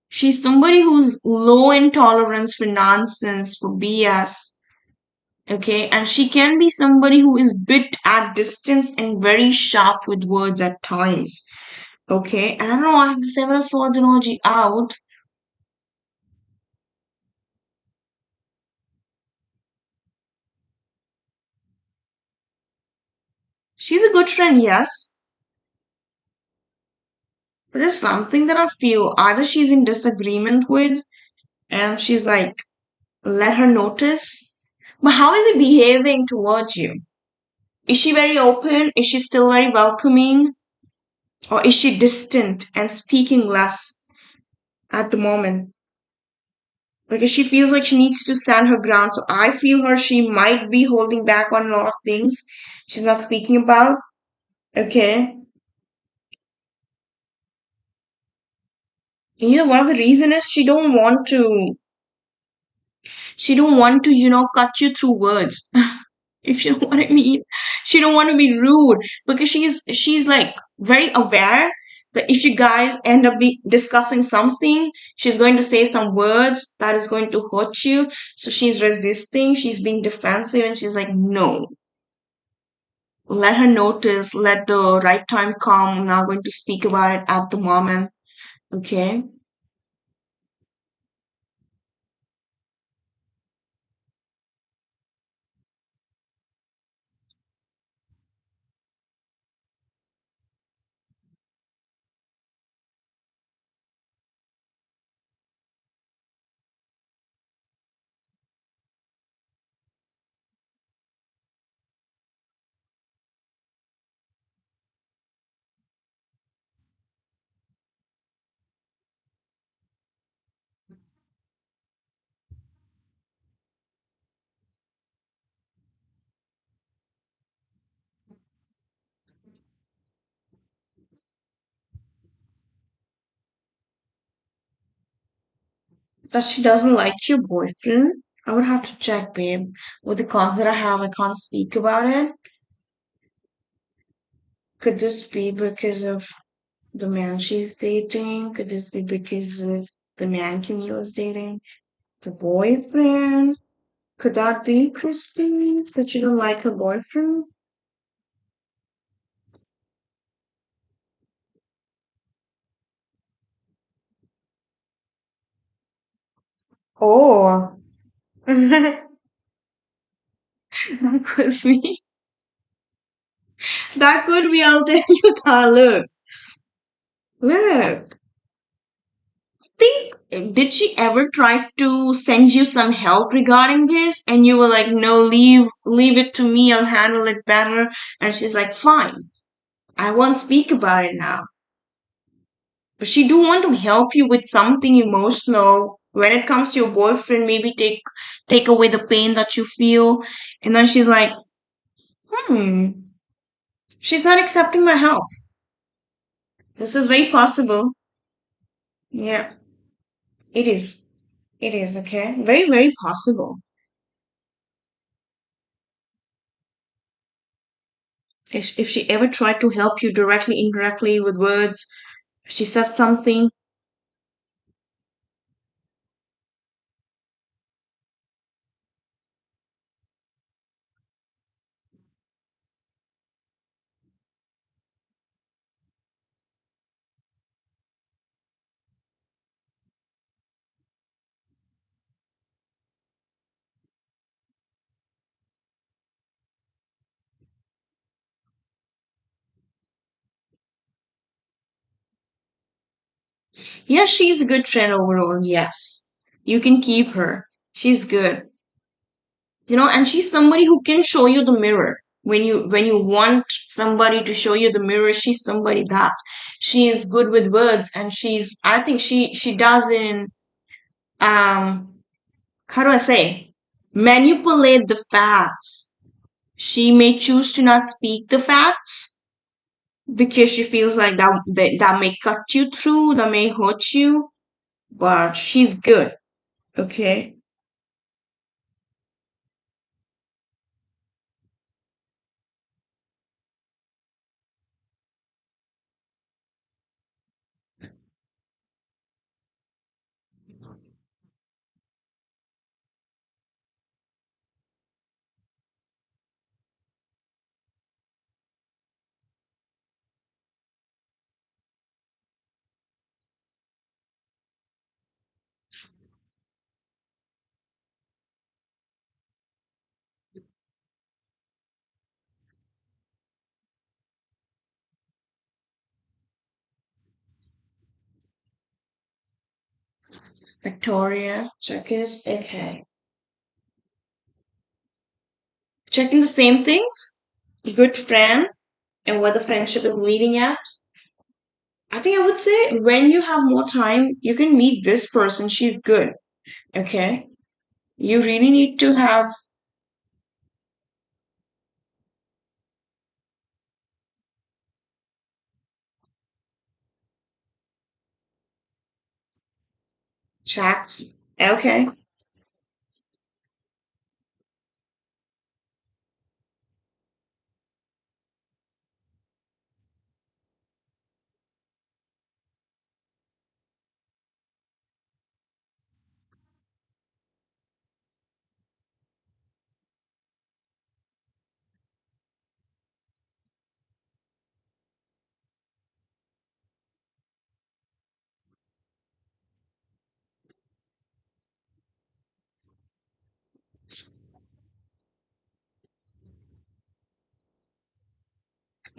She's somebody who's low in tolerance for nonsense, for BS, okay? And she can be somebody who is bit at distance and very sharp with words at times. Okay, and I don't know, I have the Seven of Swords energy out. She's a good friend, yes, but there's something that I feel either she's in disagreement with and she's like, let her notice. But how is he behaving towards you? Is she very open? Is she still very welcoming? Or is she distant and speaking less at the moment? Because she feels like she needs to stand her ground. So I feel her, she might be holding back on a lot of things she's not speaking about. Okay. And one of the reason is she don't want to cut you through words. If you know what I mean. She don't want to be rude because she's like very aware that if you guys end up discussing something, she's going to say some words that is going to hurt you. So she's resisting, she's being defensive, and she's like, no. Let her notice, let the right time come. I'm not going to speak about it at the moment. Okay. That she doesn't like your boyfriend. I would have to check, babe. With the cons that I have, I can't speak about it. Could this be because of the man she's dating? Could this be because of the man Camille is dating? The boyfriend? Could that be, Christine? That you don't like her boyfriend? Oh, that could be. That could be. I'll tell you that. Look. Think, did she ever try to send you some help regarding this? And you were like, no, leave it to me. I'll handle it better. And she's like, fine. I won't speak about it now. But she do want to help you with something emotional. When it comes to your boyfriend, maybe take away the pain that you feel. And then she's like, hmm, she's not accepting my help. This is very possible. Yeah, it is. It is, okay? Very, very possible. If she ever tried to help you directly, indirectly with words, if she said something. Yeah, she's a good friend overall, yes. You can keep her. She's good. And she's somebody who can show you the mirror. When you want somebody to show you the mirror, she's somebody that. She is good with words and I think she doesn't how do I say? Manipulate the facts. She may choose to not speak the facts because she feels like that may cut you through, that may hurt you, but she's good. Okay. Victoria, checkers, okay. Checking the same things. Good friend and what the friendship is leading at. I think I would say when you have more time, you can meet this person. She's good. Okay. You really need to have chats. Okay.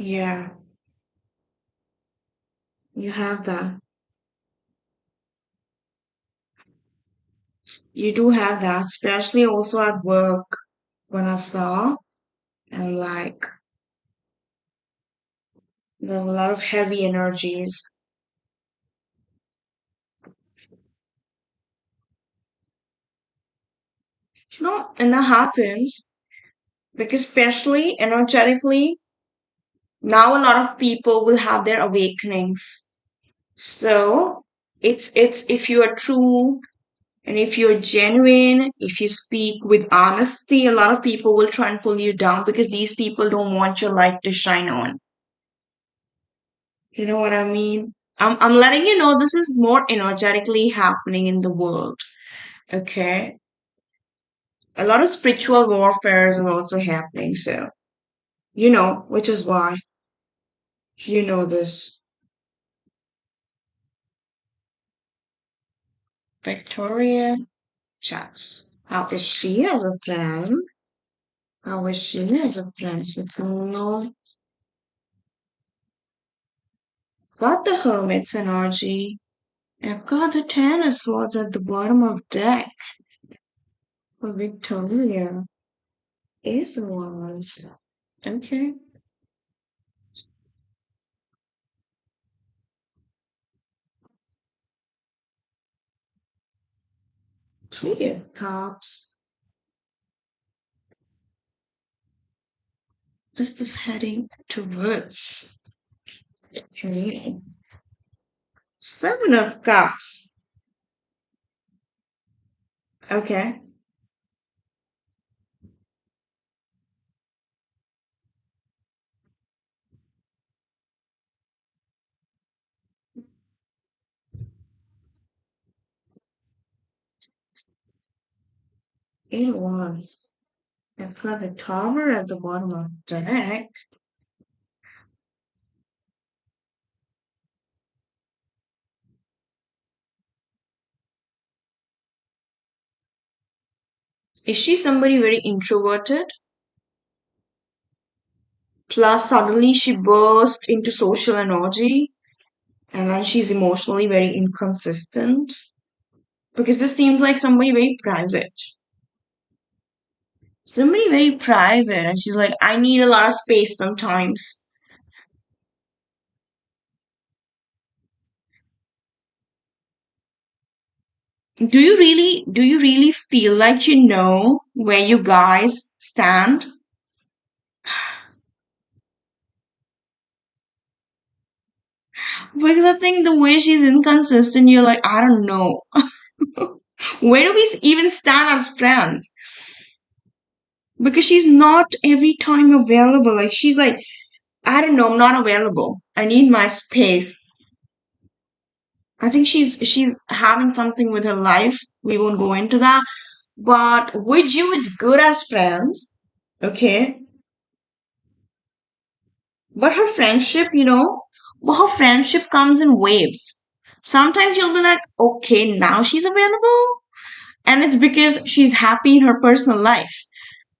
Yeah, you have that. You do have that, especially also at work when I saw and like there's a lot of heavy energies. And that happens because especially energetically, now a lot of people will have their awakenings. So it's if you are true and if you're genuine, if you speak with honesty, a lot of people will try and pull you down because these people don't want your light to shine on. You know what I mean? I'm letting you know this is more energetically happening in the world. Okay. A lot of spiritual warfare is also happening. So, which is why you know this. Victoria chats. How is she as a friend? How is she as a friend? No, got the hermit's energy. I've got the ten of swords at the bottom of deck. For Victoria is was. Okay. Three of cups. Is this heading towards? Okay. Seven of cups. Okay. It was. I've got a tower at the bottom of the deck. Is she somebody very introverted? Plus, suddenly she burst into social energy, and then she's emotionally very inconsistent. Because this seems like somebody very private. Somebody very private, and she's like, I need a lot of space sometimes. Do you really feel like you know where you guys stand? Because I think the way she's inconsistent, you're like, I don't know. Where do we even stand as friends? Because she's not every time available. Like she's like, I don't know, I'm not available. I need my space. I think she's having something with her life. We won't go into that. But with you, it's good as friends. Okay. But her friendship, but her friendship comes in waves. Sometimes you'll be like, okay, now she's available. And it's because she's happy in her personal life.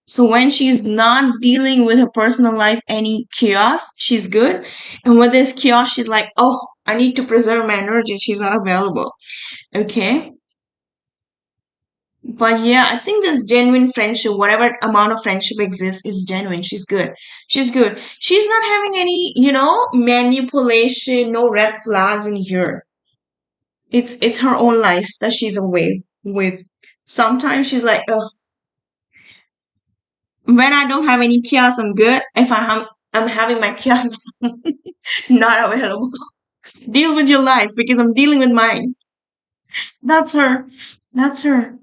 So when she's not dealing with her personal life, any chaos, she's good. And when there's chaos, she's like, oh, I need to preserve my energy. She's not available. Okay. But yeah, I think this genuine friendship, whatever amount of friendship exists, is genuine. She's good. She's good. She's not having any, manipulation, no red flags in here. It's her own life that she's away with. Sometimes she's like, oh, when I don't have any chaos, I'm good. If I'm having my chaos, not available. Deal with your life because I'm dealing with mine. That's her. That's her.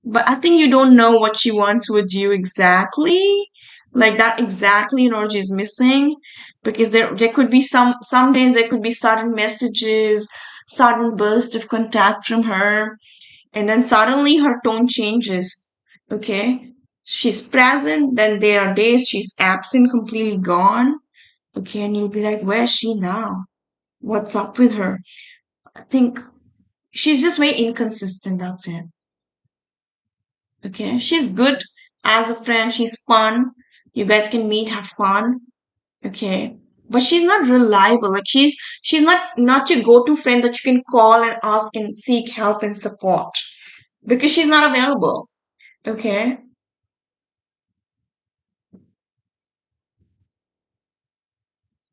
But I think you don't know what she wants with you exactly. Like that exactly energy is missing because there could be some days there could be sudden messages, sudden burst of contact from her, and then suddenly her tone changes. Okay? She's present, then there are days she's absent, completely gone. Okay, and you'll be like, where's she now? What's up with her? I think she's just very inconsistent, that's it. Okay, she's good as a friend. She's fun. You guys can meet, have fun. Okay, but she's not reliable. Like she's not your go-to friend that you can call and ask and seek help and support because she's not available. Okay,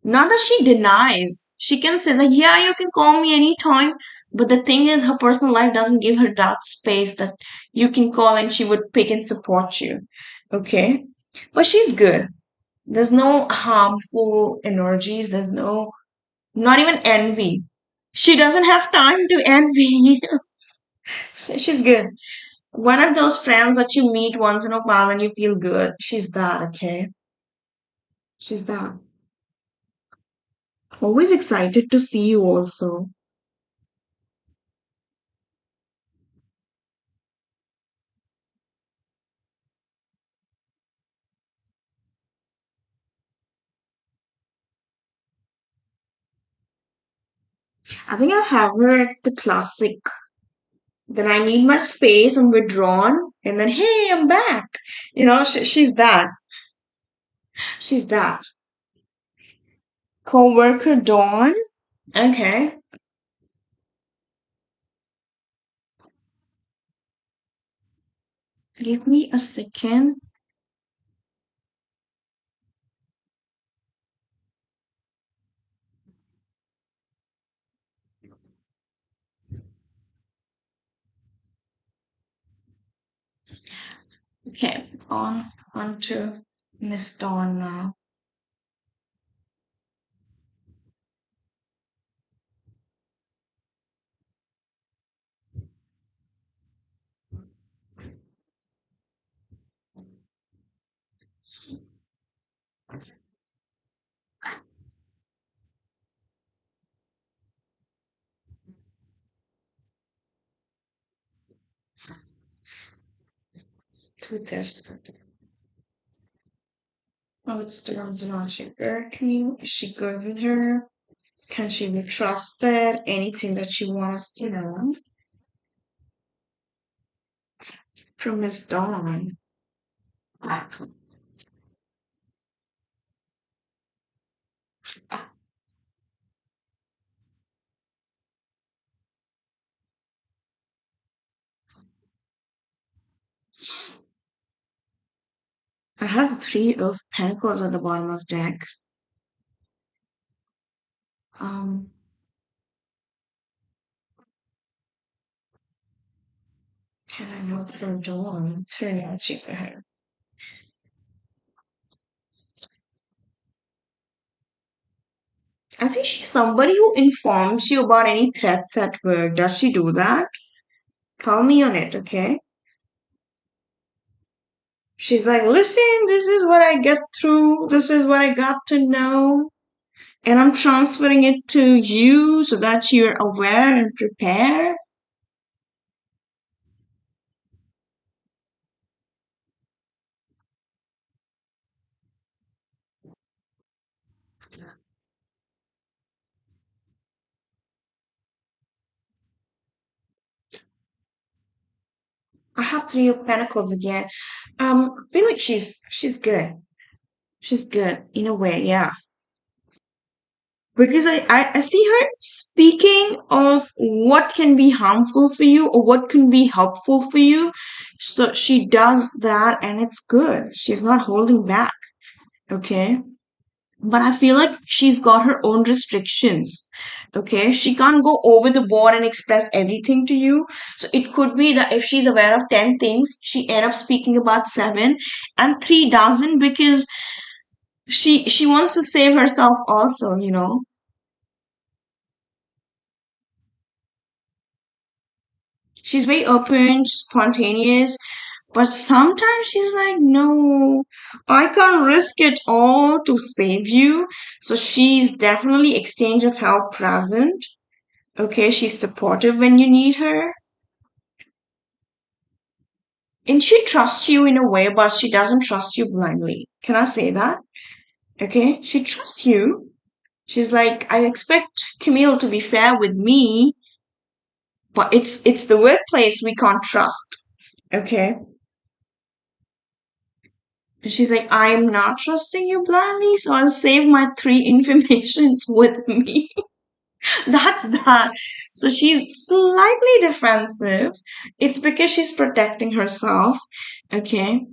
not that she denies. She can say that yeah, you can call me anytime. But the thing is, her personal life doesn't give her that space that you can call and she would pick and support you. Okay, but she's good. There's no harmful energies. There's not even envy. She doesn't have time to envy. So she's good. One of those friends that you meet once in a while and you feel good. She's that, okay? She's that. Always excited to see you also. I think I have her at the classic. Then I need my space, I'm withdrawn, and then hey, I'm back. She's that. She's that. Co-worker Dawn. Okay. Give me a second. Okay, on to Miss Dawn now. To this. Oh, it's still not working. Is she good with her? Can she be trusted? Anything that she wants to know from Miss Dawn. I have the three of pentacles at the bottom of deck. Um, can I look for Dawn? It's very energy for her. I think she's somebody who informs you about any threats at work. Does she do that? Tell me on it, okay? She's like, listen, this is what I get through. This is what I got to know. And I'm transferring it to you so that you're aware and prepared. I have three of pentacles again. I feel like she's good. She's good in a way, yeah. because I see her speaking of what can be harmful for you or what can be helpful for you. So she does that and it's good. She's not holding back. Okay. But I feel like she's got her own restrictions. Okay. She can't go over the board and express everything to you. So it could be that if she's aware of 10 things, she end up speaking about seven and three doesn't because she wants to save herself also, you know. She's very open, spontaneous, but sometimes she's like, no, I can't risk it all to save you. So she's definitely exchange of help present. Okay, she's supportive when you need her. And she trusts you in a way, but she doesn't trust you blindly. Can I say that? Okay, she trusts you. She's like, I expect Camille to be fair with me, but it's the workplace we can't trust. Okay. And she's like, I'm not trusting you blindly, so I'll save my three informations with me. That's that. So she's slightly defensive. It's because she's protecting herself. Okay.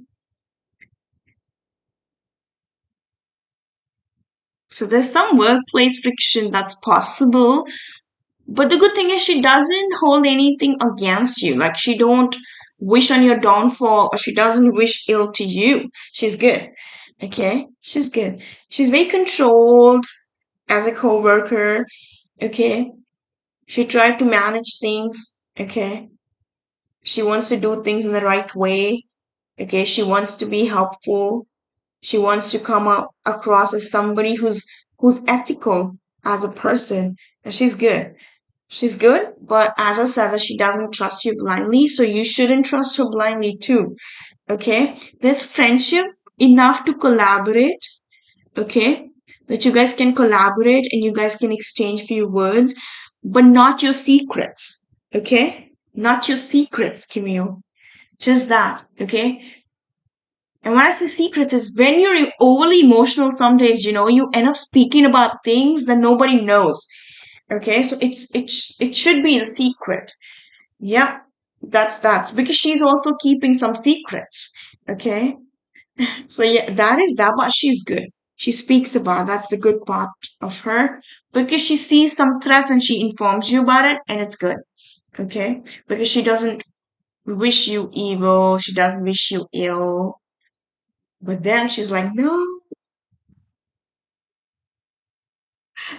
So there's some workplace friction that's possible. But the good thing is she doesn't hold anything against you. Like she don't wish on your downfall or she doesn't wish ill to you. She's good. Okay. She's good. She's very controlled as a coworker. Okay. She tried to manage things. Okay. She wants to do things in the right way. Okay. She wants to be helpful. She wants to come up across as somebody who's ethical as a person. And she's good. She's good, but as I said, that she doesn't trust you blindly, so you shouldn't trust her blindly too. Okay? There's friendship enough to collaborate. Okay? That you guys can collaborate and you guys can exchange few words, but not your secrets. Okay? Not your secrets, Camille. Just that. Okay? And when I say secrets, is when you're overly emotional some days, you know, you end up speaking about things that nobody knows. Okay, so it should be the secret. Yeah, that's because she's also keeping some secrets. Okay, so yeah, that is that, but she's good. She speaks about that's the good part of her because she sees some threats and she informs you about it, and it's good. Okay, because she doesn't wish you evil, she doesn't wish you ill, but then she's like, no,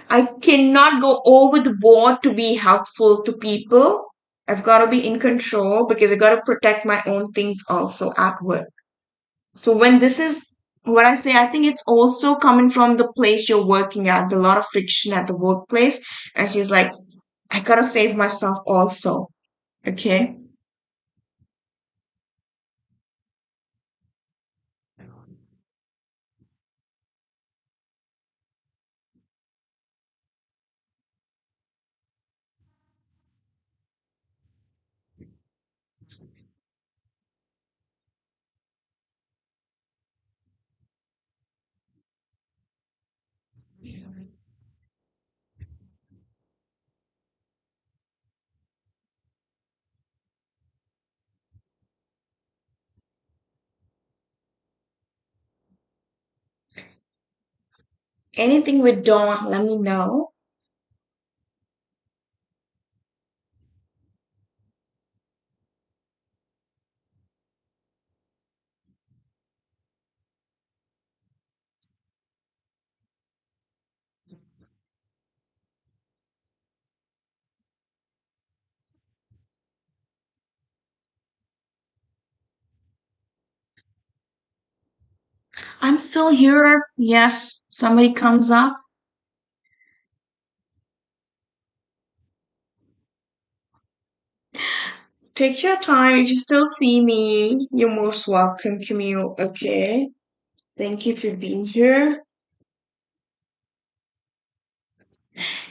I cannot go over the board to be helpful to people. I've got to be in control because I got to protect my own things also at work. So when this is what I say, I think it's also coming from the place you're working at, the lot of friction at the workplace. And she's like, I got to save myself also. Okay. Anything with Dawn, let me know. I'm still here. Yes, somebody comes up. Take your time. If you still see me, you're most welcome, Camille. Okay. Thank you for being here.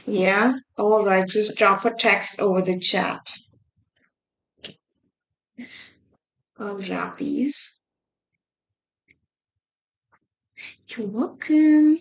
Yeah. All right. Just drop a text over the chat. I'll wrap these. You're welcome.